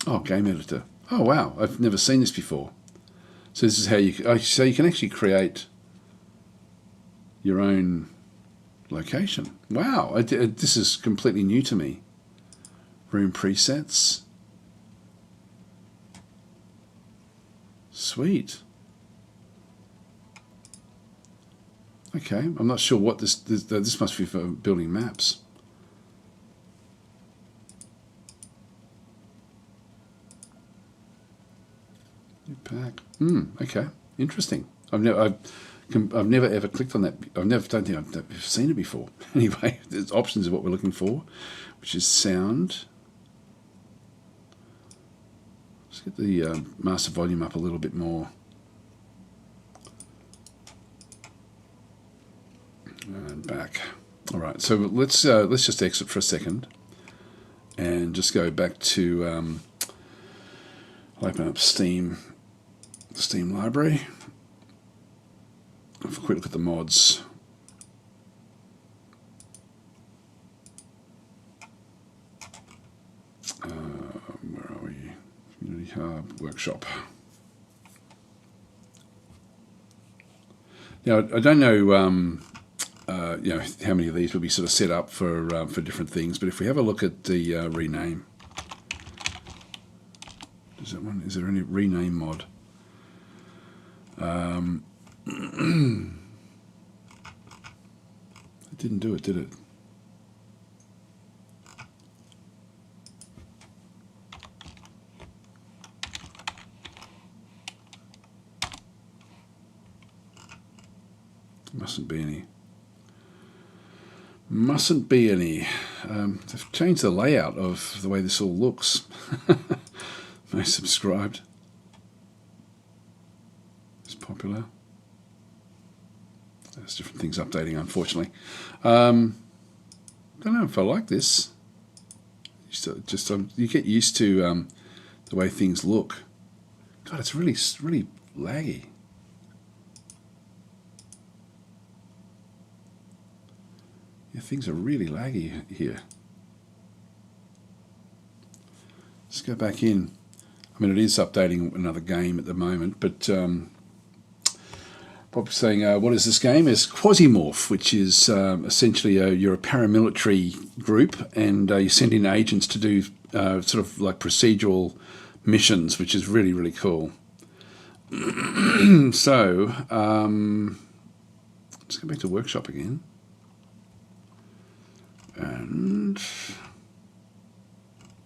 Oh, game editor. Oh, wow. I've never seen this before. So this is how so you can actually create your own location. Wow, this is completely new to me. Room presets. Sweet. Okay, I'm not sure what this must be for building maps. New pack. Okay, interesting. I've never ever clicked on that. Don't think I've seen it before. Anyway, there's options of what we're looking for, which is sound. Let's get the master volume up a little bit more. And back. All right, so let's just exit for a second, and just go back to. I'll open up Steam, the Steam library. Have a quick look at the mods. Where are we? Community Hub Workshop. Now I don't know. How many of these will be sort of set up for different things. But if we have a look at the rename, is there any rename mod? It didn't do it, did it? Mustn't be any. Mustn't be any. They've changed the layout of the way this all looks. Most subscribed. It's popular. There's different things updating, unfortunately. Don't know if I like this. You get used to the way things look. God, it's really laggy. Yeah, things are really laggy here. Let's go back in. I mean, it is updating another game at the moment, but Bob's saying, what is this game? It's Quasimorph, which is essentially you're a paramilitary group, and you send in agents to do sort of like procedural missions, which is really, really cool. So, let's go back to Workshop again. And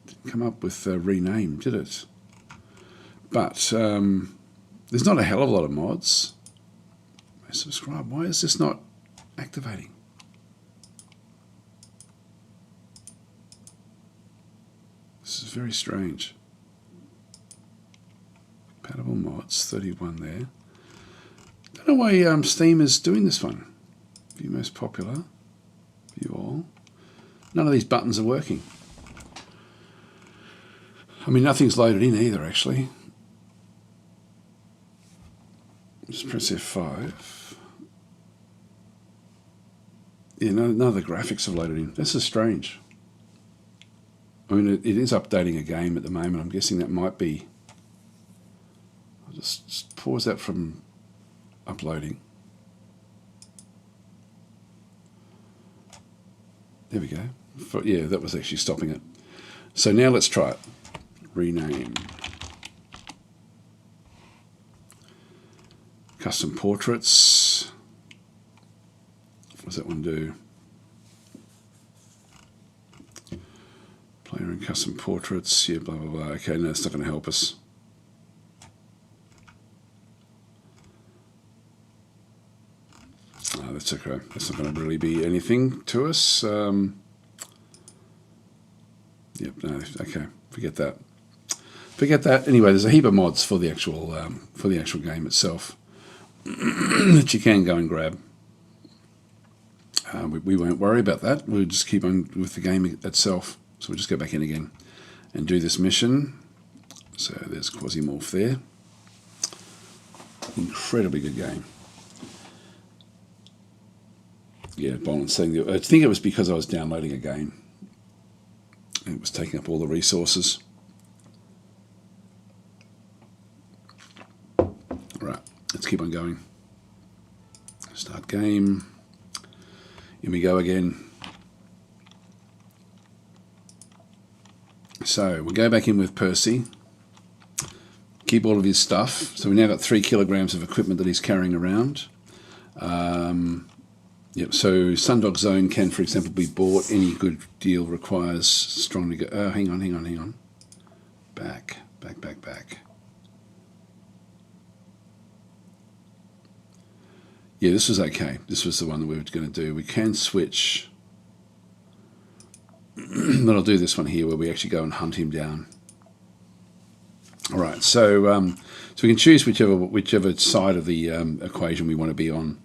didn't come up with a rename, did it? But there's not a hell of a lot of mods. Subscribe. Why is this not activating? This is very strange. Compatible mods, 31 there. Don't know why Steam is doing this one. View most popular. View all. None of these buttons are working. I mean, nothing's loaded in either, actually. Just press F5. Yeah, none of the graphics have loaded in. This is strange. I mean, it is updating a game at the moment. I'm guessing that might be... I'll just pause that from uploading. There we go. Yeah, that was actually stopping it. So now let's try it. Rename. Custom portraits. What does that one do? Player and custom portraits. Yeah, blah, blah, blah. Okay, no, it's not going to help us. Oh, that's okay. That's not going to really be anything to us. Yep, no, okay. Forget that. Forget that. Anyway, there's a heap of mods for the actual game itself that you can go and grab. We won't worry about that. We'll just keep on with the game itself. So we'll just go back in again and do this mission. So there's Quasimorph there. Incredibly good game. Yeah, Boland's saying, I think it was because I was downloading a game. It was taking up all the resources. Right, let's keep on going. Start game. Here we go again. So we'll go back in with Percy. Keep all of his stuff. So we've now got 3 kilograms of equipment that he's carrying around. Yep. So Sundog Zone can, for example, be bought. Any good deal requires strong Oh, hang on. Back. Yeah, this was okay. This was the one that we were going to do. We can switch. But I'll do this one here where we actually go and hunt him down. All right, so we can choose whichever side of the equation we want to be on.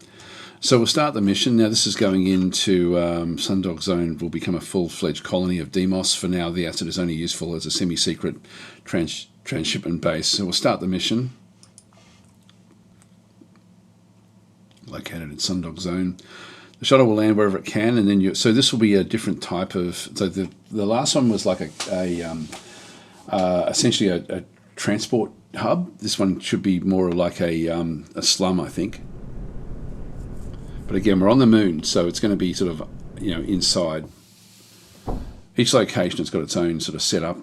So we'll start the mission. Now this is going into Sundog Zone will become a full-fledged colony of Demos. For now, the asset is only useful as a semi-secret transshipment base. So we'll start the mission. Located in Sundog Zone. The shuttle will land wherever it can, and then so this will be a different type of. So the last one was like essentially a transport hub. This one should be more like a slum, I think. But again, we're on the moon, so it's going to be sort of inside. Each location has got its own sort of setup.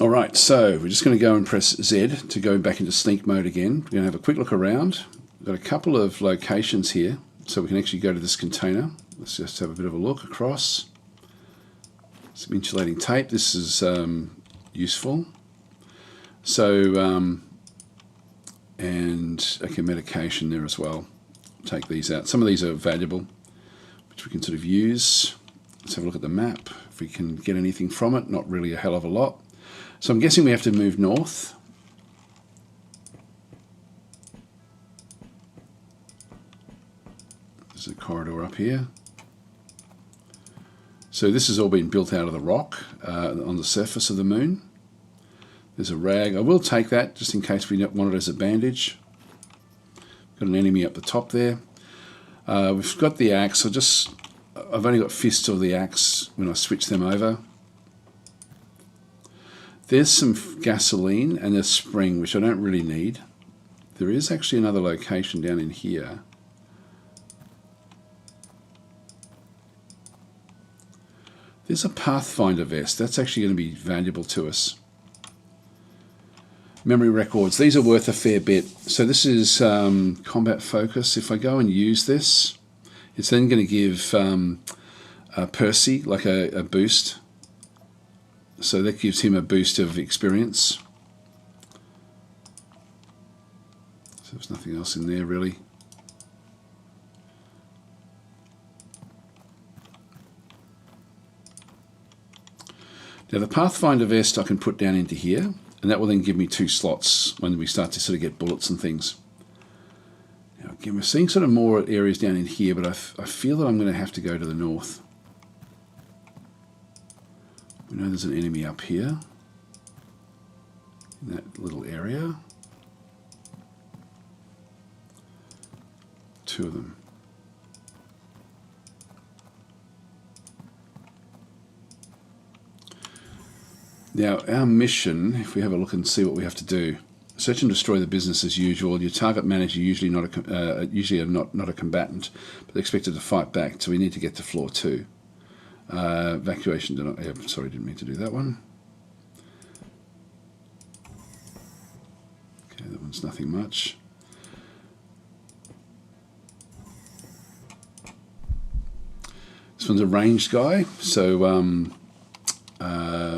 All right, so we're just going to go and press Z to go back into sneak mode again. We're going to have a quick look around. We've got a couple of locations here, so we can actually go to this container. Let's just have a bit of a look across. Some insulating tape. This is useful. So, and okay, medication there as well. Take these out. Some of these are valuable, which we can sort of use. Let's have a look at the map. If we can get anything from it, not really a hell of a lot. So I'm guessing we have to move north. There's a corridor up here. So this has all been built out of the rock on the surface of the moon. There's a rag. I will take that just in case we want it as a bandage. Got an enemy up the top there. We've got the axe. I've only got fists of the axe when I switch them over. There's some gasoline and a spring, which I don't really need. There is actually another location down in here. There's a Pathfinder vest. That's actually going to be valuable to us. Memory records. These are worth a fair bit. So this is combat focus. If I go and use this, it's then going to give Percy like a boost. So that gives him a boost of experience. So there's nothing else in there really. Now the Pathfinder vest I can put down into here, and that will then give me 2 slots when we start to sort of get bullets and things. Now again, we're seeing sort of more areas down in here, but I feel that I'm going to have to go to the north. We know there's an enemy up here, in that little area. 2 of them. Now our mission, if we have a look and see what we have to do, search and destroy the business as usual. Your target manager usually not a combatant, but they're expected to fight back. So we need to get to floor 2. Evacuation sorry, didn't mean to do that one. Okay, that one's nothing much. This one's a ranged guy, so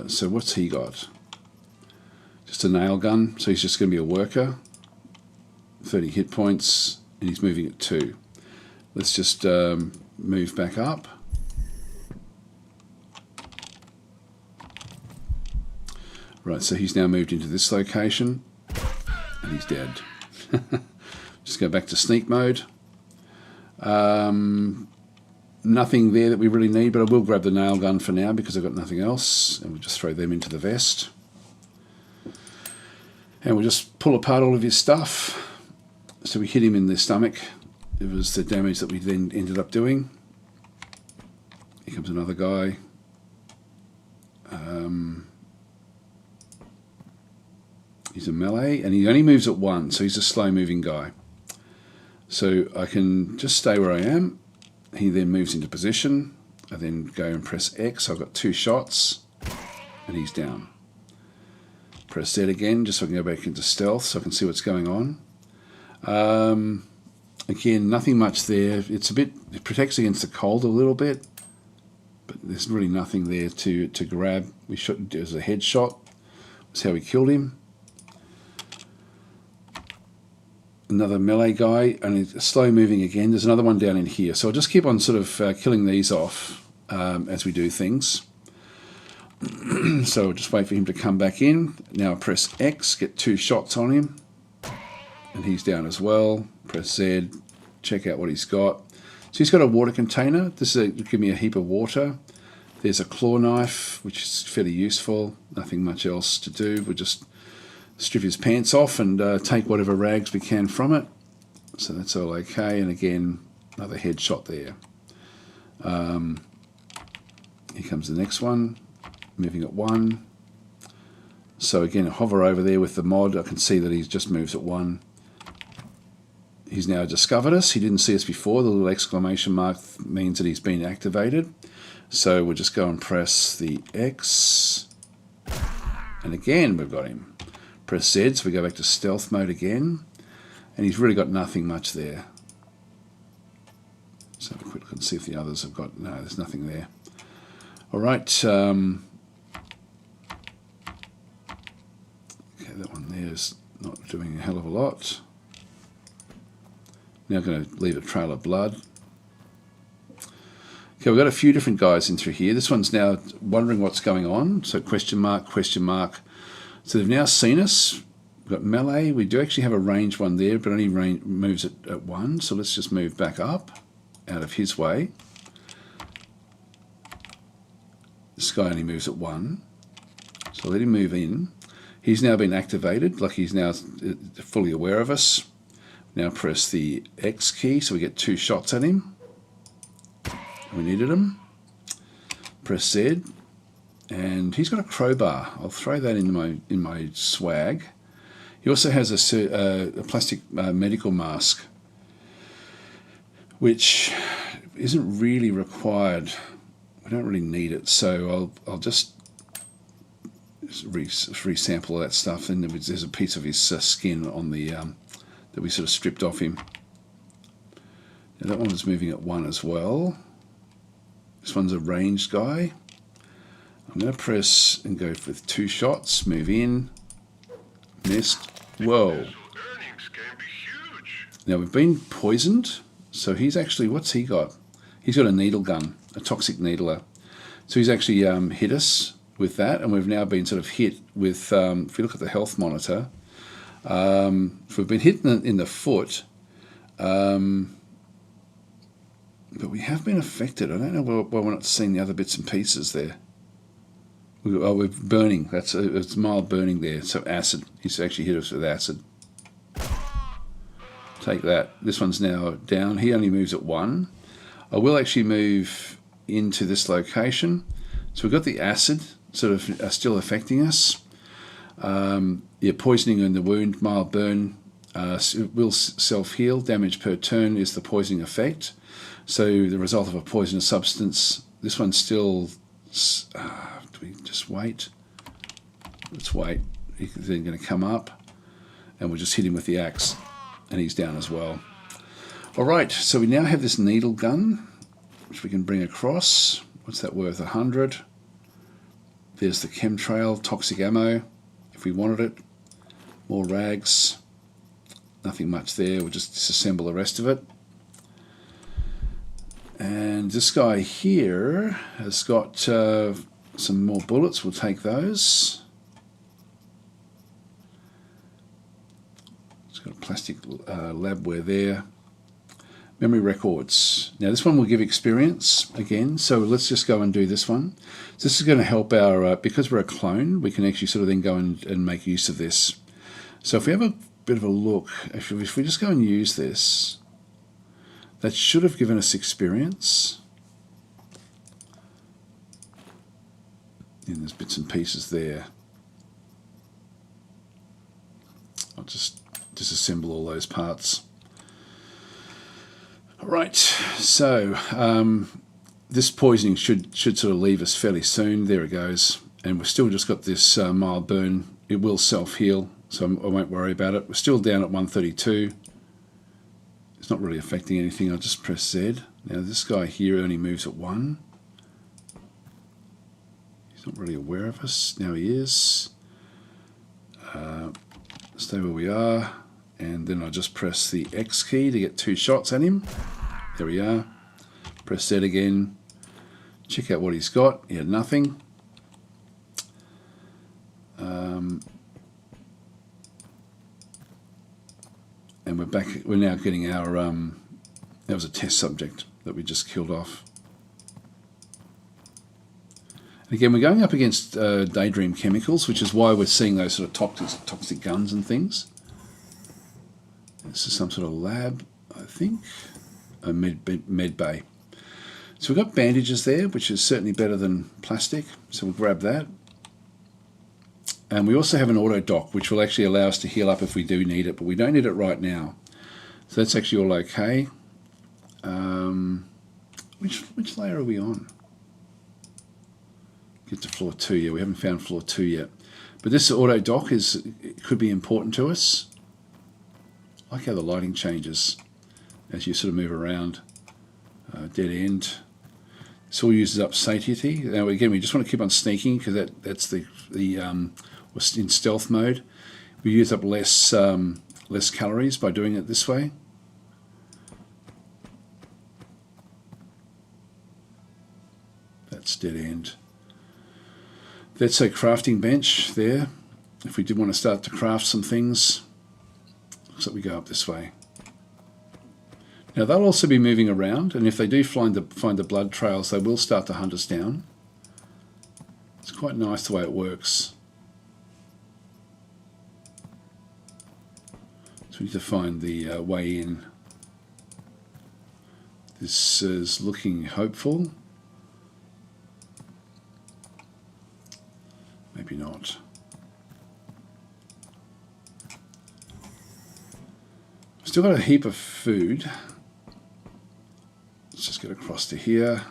so what's he got? Just a nail gun, so he's just going to be a worker. 30 hit points, and he's moving at 2. Let's just move back up. Right, so he's now moved into this location, and he's dead. Just go back to sneak mode. Nothing there that we really need, but I will grab the nail gun for now because I've got nothing else, and we'll just throw them into the vest. And we'll just pull apart all of his stuff. So we hit him in the stomach. It was the damage that we then ended up doing. Here comes another guy. He's a melee, and he only moves at 1, so he's a slow-moving guy. So I can just stay where I am. He then moves into position. I then go and press X. I've got 2 shots, and he's down. Press Z again, just so I can go back into stealth, so I can see what's going on. Again, nothing much there. It protects against the cold a little bit, but there's really nothing there to grab. We shot it as a headshot. That's how we killed him. Another melee guy, and it's slow moving again. There's another one down in here. So I'll just keep on sort of killing these off as we do things. So I'll just wait for him to come back in. Now I press X, get 2 shots on him, and he's down as well. Press Z, check out what he's got. So he's got a water container. This will give me a heap of water. There's a claw knife, which is fairly useful. Nothing much else to do. We'll just strip his pants off and take whatever rags we can from it. So that's all okay. And again, another headshot there. Here comes the next one, moving at 1. So again, hover over there with the mod. I can see that he just moves at 1. He's now discovered us. He didn't see us before. The little exclamation mark means that he's been activated. So we'll just go and press the X. And again, we've got him. Press Z, so we go back to stealth mode again. And he's really got nothing much there. Let's have a quick look and see if the others have got... No, there's nothing there. All right. Okay, that one there is not doing a hell of a lot. Now I'm going to leave a trail of blood. Okay, we've got a few different guys in through here. This one's now wondering what's going on. So question mark, question mark. So they've now seen us. We've got melee. We do actually have a ranged one there, but only moves at 1. So let's just move back up out of his way. This guy only moves at 1. So let him move in. He's now been activated, like he's now fully aware of us. Now press the X key so we get 2 shots at him. We needed him. Press Z. And he's got a crowbar. I'll throw that in my swag. He also has a plastic medical mask, which isn't really required. We don't really need it, so I'll just resample that stuff. And there's a piece of his skin on the that we sort of stripped off him. Now that one was moving at 1 as well. This one's a ranged guy. I'm going to press and go with 2 shots, move in, missed, whoa. Now we've been poisoned, so he's actually, what's he got? He's got a needle gun, a toxic needler. So he's actually hit us with that, and we've now been sort of hit with, if you look at the health monitor, if we've been hit in the foot, but we have been affected. I don't know why we're not seeing the other bits and pieces there. We're burning. It's mild burning there. So acid. He's actually hit us with acid. Take that. This one's now down. He only moves at 1. I will actually move into this location. So we've got the acid sort of still affecting us. Yeah, poisoning in the wound, mild burn. It will self-heal. Damage per turn is the poisoning effect. So the result of a poisonous substance. This one's still... do we just wait? Let's wait. He's then going to come up, and we'll just hit him with the axe, and he's down as well. All right, so we now have this needle gun, which we can bring across. What's that worth? 100. There's the chemtrail, toxic ammo, if we wanted it. More rags. Nothing much there. We'll just disassemble the rest of it. And this guy here has got some more bullets. We'll take those. It's got a plastic labware there. Memory records. Now this one will give experience again, so let's just go and do this one. So this is going to help our, because we're a clone, we can actually sort of then go and make use of this. So if we have a bit of a look, if we just go and use this, that should have given us experience. And there's bits and pieces there. I'll just disassemble all those parts. Alright, so this poisoning should sort of leave us fairly soon. There it goes. And we've still just got this mild burn. It will self-heal, so I won't worry about it. We're still down at 132. It's not really affecting anything. I'll just press Z. Now this guy here only moves at 1. He's not really aware of us. Now he is. Stay where we are. And then I'll just press the X key to get 2 shots at him. There we are. Press Z again. Check out what he's got. He had nothing. And we're back. We're now getting our. That was a test subject that we just killed off. And again, we're going up against Daydream chemicals, which is why we're seeing those sort of toxic guns and things. This is some sort of lab, I think. A med bay. So we've got bandages there, which is certainly better than plastic. So we'll grab that. And we also have an auto dock, which will actually allow us to heal up if we do need it, but we don't need it right now. So that's actually all okay. Which layer are we on? Get to floor 2. Yeah, we haven't found floor 2 yet. But this auto dock could be important to us. I like how the lighting changes as you sort of move around. Dead end. This all uses up satiety. Now again, we just want to keep on sneaking because that's the we're in stealth mode. We use up less calories by doing it this way. That's dead end. That's a crafting bench there. If we did want to start to craft some things, looks like we go up this way. Now they'll also be moving around, and if they do find the blood trails, they will start to hunt us down. It's quite nice the way it works. So we need to find the way in. This is looking hopeful. Maybe not. Still got a heap of food. Let's just get across to here.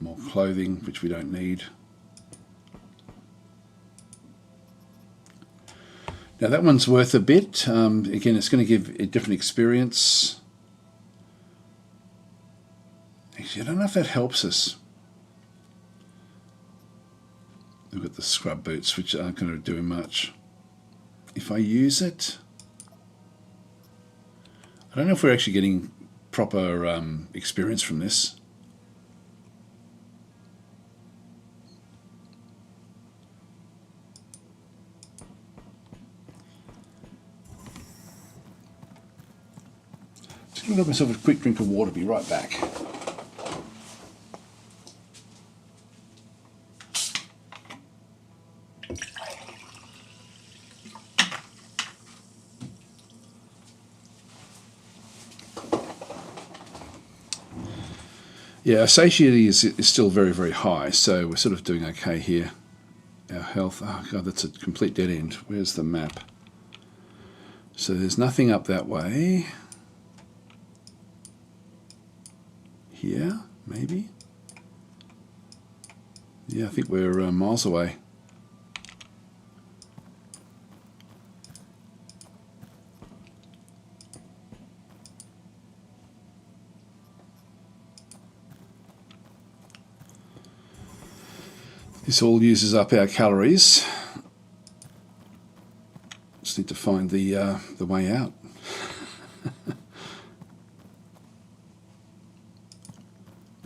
More clothing, which we don't need. Now that one's worth a bit. Again, it's going to give a different experience. Actually, I don't know if that helps us. We've got the scrub boots, which aren't going to do much. If I use it, I don't know if we're actually getting proper experience from this. Just going to grab myself a quick drink of water, be right back. Yeah, our satiety is still very, very high, so we're sort of doing okay here. Our health, oh god, that's a complete dead end. Where's the map? So there's nothing up that way. Here, maybe? Yeah, I think we're miles away. This all uses up our calories. Just need to find the way out.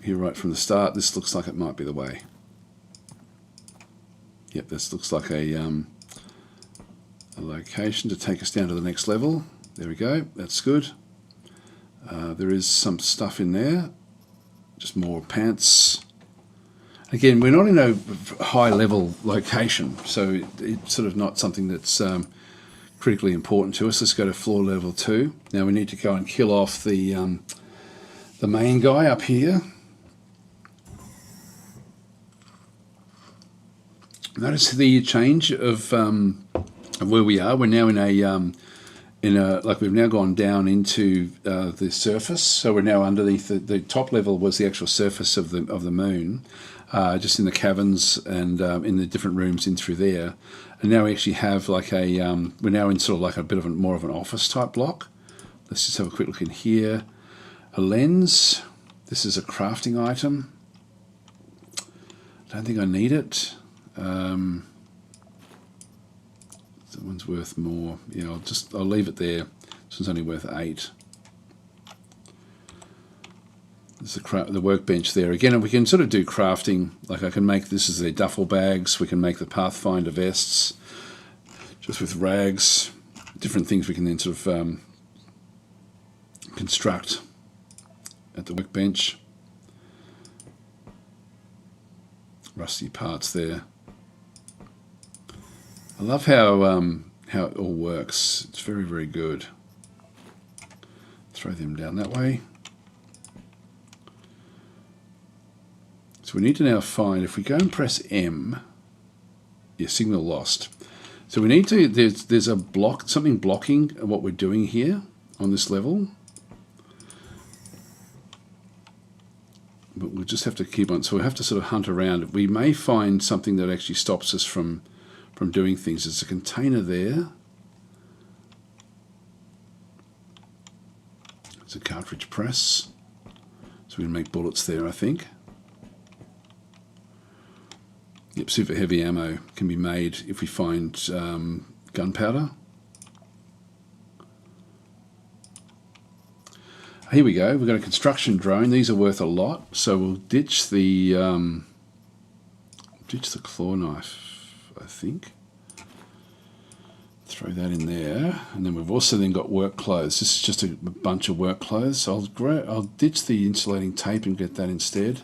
Here right from the start, this looks like it might be the way. Yep, this looks like a location to take us down to the next level. There we go, that's good. There is some stuff in there, just more pants. Again, we're not in a high level location, so it's sort of not something that's critically important to us. Let's go to floor level 2. Now we need to go and kill off the main guy up here. Notice the change of where we are. We're now in a like we've now gone down into the surface. So we're now underneath the top level was the actual surface of the moon, just in the caverns and in the different rooms in through there. And now we actually have like a we're now in sort of like a bit of more of an office type block. Let's just have a quick look in here. A lens. This is a crafting item. Don't think I need it. That one's worth more. Yeah, I'll leave it there. This one's only worth 8. There's the workbench there. Again, we can sort of do crafting. Like I can make, this is their duffel bags. We can make the Pathfinder vests just with rags. Different things we can then sort of construct at the workbench. Rusty parts there. I love how it all works. It's very, very good. Throw them down that way. So we need to now find, if we go and press M, yeah, signal lost. So we need to, there's a block, something blocking what we're doing here on this level. But we'll just have to keep on, so we have to sort of hunt around. We may find something that actually stops us from doing things. There's a container there. It's a cartridge press. So we can make bullets there, I think. Yep, super heavy ammo can be made if we find gunpowder. Here we go. We've got a construction drone. These are worth a lot, so we'll ditch the claw knife, I think. Throw that in there, and then we've also then got work clothes. This is just a bunch of work clothes. So I'll ditch the insulating tape and get that instead.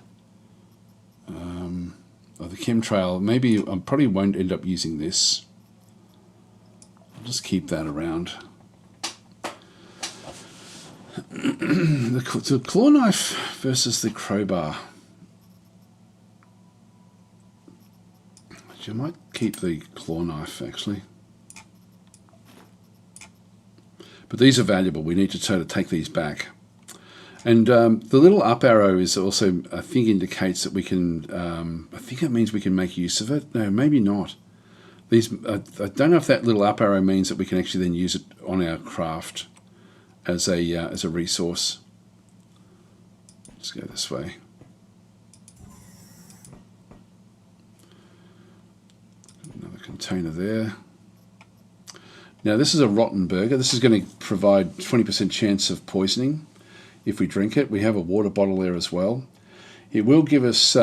The chemtrail. Maybe I probably won't end up using this. I'll just keep that around. The claw knife versus the crowbar. I might keep the claw knife actually. But these are valuable. We need to try to take these back. And the little up arrow is also, I think, indicates that we can, I think it means we can make use of it. No, maybe not. These, I don't know if that little up arrow means that we can actually then use it on our craft as a resource. Let's go this way. Another container there. Now this is a rotten burger. This is going to provide 20% chance of poisoning if we drink it. We have a water bottle there as well. It will give us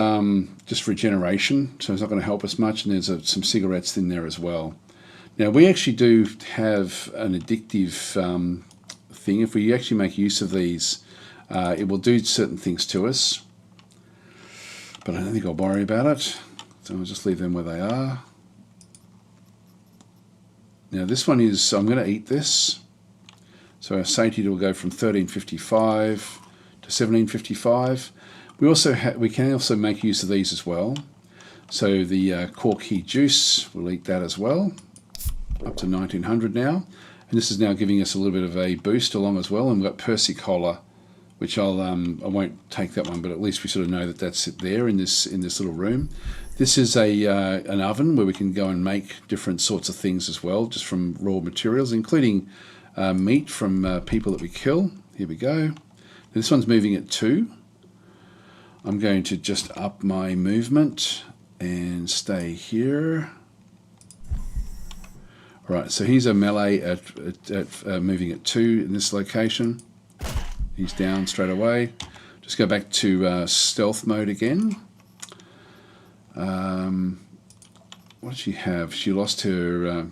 just regeneration, so it's not going to help us much, and there's some cigarettes in there as well. Now we actually do have an addictive thing. If we actually make use of these, it will do certain things to us, but I don't think I'll worry about it, so I'll just leave them where they are. Now this one is, I'm going to eat this, so our satiety will go from 1355 to 1755. We can also make use of these as well. So the corky juice, we'll eat that as well, up to 1900 now. And this is now giving us a little bit of a boost along as well. And we've got Persicola, which I won't take that one, but at least we sort of know that that's it there in this little room. This is an oven where we can go and make different sorts of things as well, just from raw materials, including meat from people that we kill. Here we go. Now, this one's moving at 2. I'm going to just up my movement and stay here. All right, so he's a melee at moving at 2 in this location. He's down straight away. Just go back to stealth mode again. What did she have? She lost her...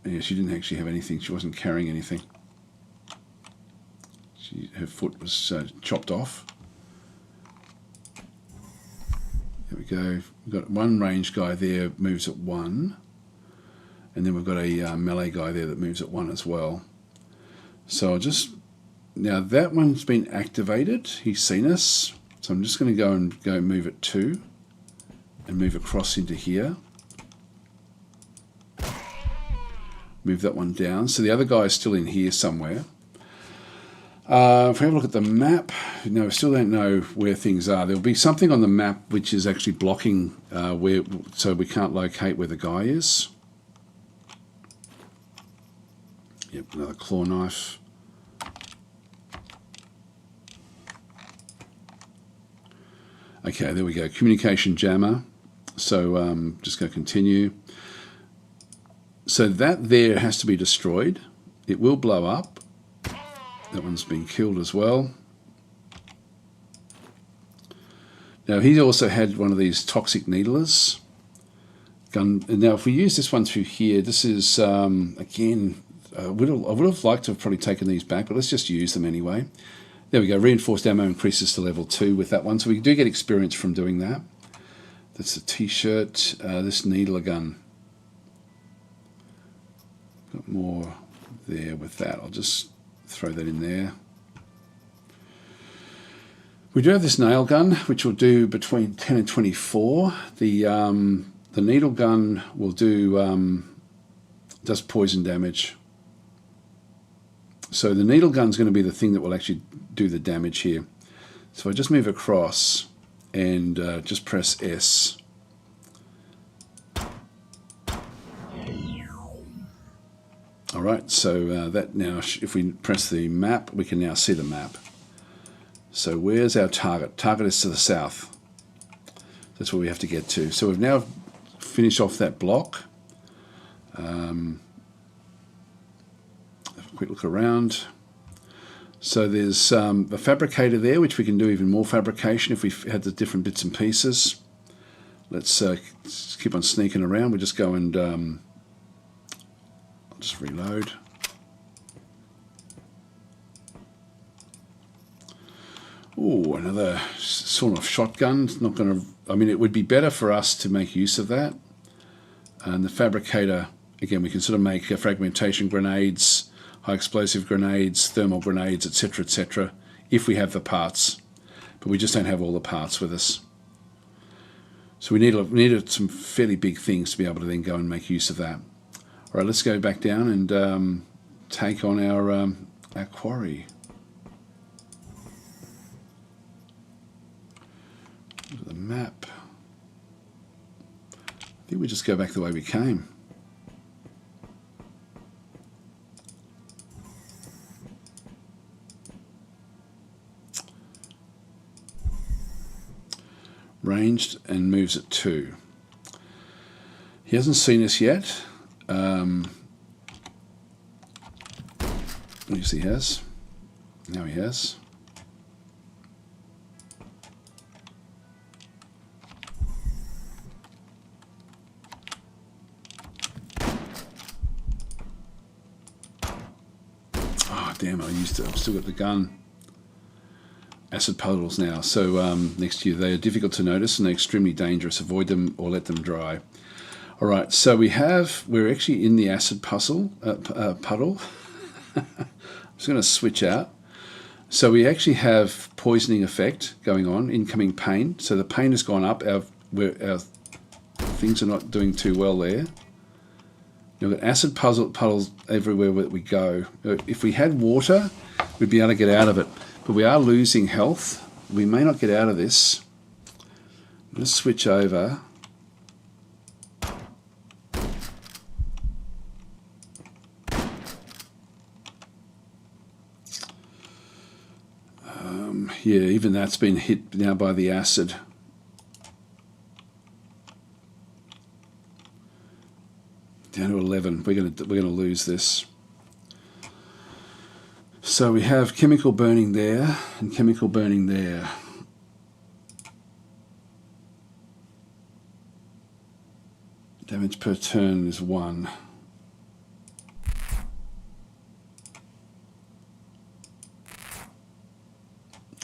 yeah, she didn't actually have anything. She wasn't carrying anything. Her foot was chopped off. There we go. We've got one range guy there, moves at 1. And then we've got a melee guy there that moves at 1 as well. So I'll just... Now that one's been activated. He's seen us. So I'm just going to go move at 2. and move across into here. Move that one down. So the other guy is still in here somewhere. If we have a look at the map, no, we still don't know where things are. There'll be something on the map which is actually blocking where, so we can't locate where the guy is. Yep, another claw knife. Okay, there we go. Communication jammer. So just going to continue. So that there has to be destroyed. It will blow up. That one's been killed as well. Now he also had one of these toxic needlers. Gun. Now if we use this one through here, this is again. I would have liked to have probably taken these back, but let's just use them anyway. There we go. Reinforced ammo increases to level 2 with that one, so we do get experience from doing that. That's a t-shirt. This needler gun. Got more there with that. I'll just throw that in there. We do have this nail gun, which will do between 10 and 24. The needle gun will do does poison damage. So the needle gun is going to be the thing that will actually do the damage here. So I just move across and just press S. All right, so that now, if we press the map, we can now see the map. So where's our target? Target is to the south. That's where we have to get to. So we've now finished off that block. Have a quick look around. So there's a fabricator there, which we can do even more fabrication if we had the different bits and pieces. Let's keep on sneaking around. We'll just go and just reload. Oh, another sort of shotgun. It's not going to. I mean, it would be better for us to make use of that. And the fabricator, again, we can sort of make fragmentation grenades, high explosive grenades, thermal grenades, etc., if we have the parts. But we just don't have all the parts with us. So we needed some fairly big things to be able to then go and make use of that. All right, let's go back down and take on our quarry. Look at the map. I think we just go back the way we came. Ranged and moves at 2. He hasn't seen us yet. Yes, he has. Now he has. Oh, damn, I've still got the gun. Acid puddles now. So next to you, they are difficult to notice and they're extremely dangerous. Avoid them or let them dry. All right, so we're actually in the acid puddle. I'm just going to switch out. So we actually have poisoning effect going on, incoming pain. So the pain has gone up. Our things are not doing too well there. You've got acid puddles everywhere that we go. If we had water, we'd be able to get out of it. But we are losing health. We may not get out of this. Let's switch over. Yeah, even that's been hit now by the acid. Down to 11. We're gonna lose this. So we have chemical burning there and chemical burning there. Damage per turn is 1.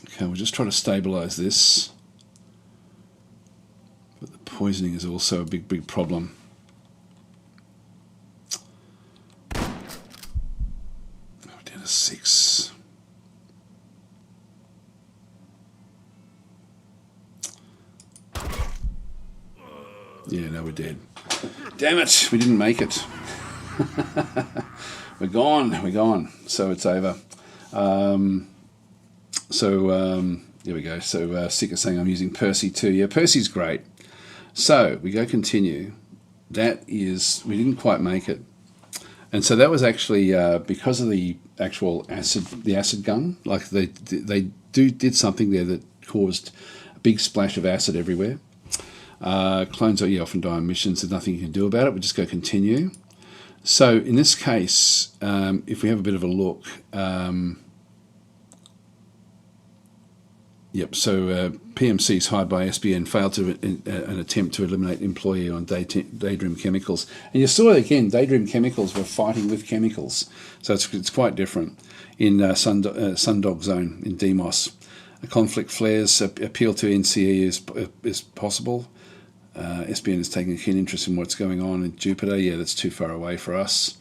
Okay, we'll just try to stabilize this. But the poisoning is also a big problem. Oh, down to 6. Yeah, no, we're dead. Damn it, we didn't make it. We're gone. So it's over. There we go. So Sick is saying I'm using Percy too. Yeah, Percy's great. So we go continue. That is, we didn't quite make it. And so that was actually because of the actual acid gun. Like they did something there that caused a big splash of acid everywhere. Clones are often die on missions. There's nothing you can do about it. We just go continue. So in this case, if we have a bit of a look, so PMCs hired by SBN failed to an attempt to eliminate employee on Daydream Chemicals. And you saw again, Daydream Chemicals were fighting with chemicals. So it's quite different in Sundog Zone in Demos. A conflict flares, appeal to NCE is possible. SBN is taking a keen interest in what's going on in Jupiter. Yeah, that's too far away for us.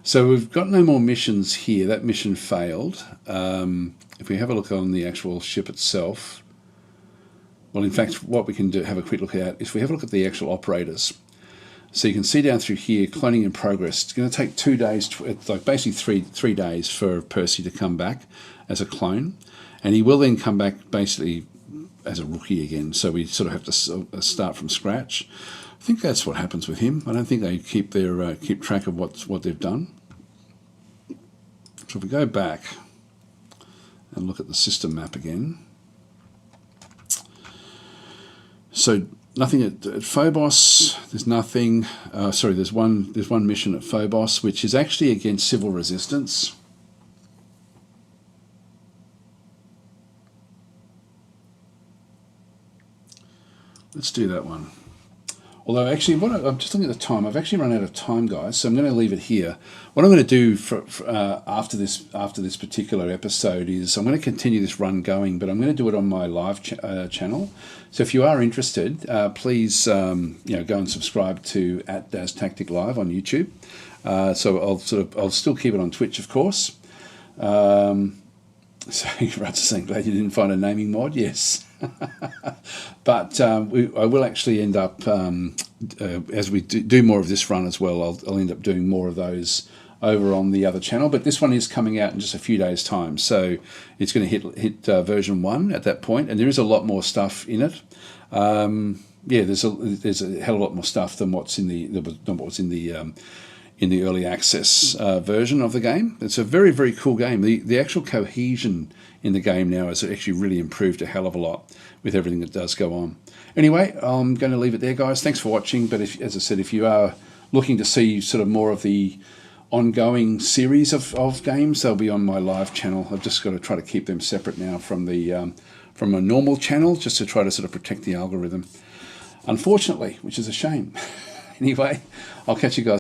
So we've got no more missions here. That mission failed. If we have a look on the actual ship itself, well, in fact, what we can do, have a quick look at, if we have a look at the actual operators. So you can see down through here, cloning in progress. It's going to take 2 days, like basically three days for Percy to come back as a clone. And he will then come back basically as a rookie again. So we sort of have to start from scratch. I think that's what happens with him. I don't think they keep track of what they've done. So if we go back and look at the system map again. So nothing at Phobos. There's nothing. There's one mission at Phobos which is actually against civil resistance. Let's do that one. Although actually, I'm just looking at the time. I've actually run out of time, guys. So I'm going to leave it here. What I'm going to do after this particular episode is I'm going to continue this run going, but I'm going to do it on my live channel. So if you are interested, please go and subscribe to @DasTactic Live on YouTube. So I'll still keep it on Twitch, of course. So Ruts is saying, glad you didn't find a naming mod. Yes. But I will actually end up, as we do more of this run as well, I'll end up doing more of those over on the other channel. But this one is coming out in just a few days' time. So it's going to hit version 1 at that point. And there is a lot more stuff in it. There's a hell of a lot more stuff than what's in the early access version of the game. It's a very, very cool game. The actual cohesion in the game now has actually really improved a hell of a lot with everything that does go on. Anyway, I'm going to leave it there, guys. Thanks for watching. But as I said, if you are looking to see sort of more of the ongoing series of games, they'll be on my live channel. I've just got to try to keep them separate now from a normal channel, just to try to sort of protect the algorithm. Unfortunately, which is a shame. Anyway, I'll catch you guys.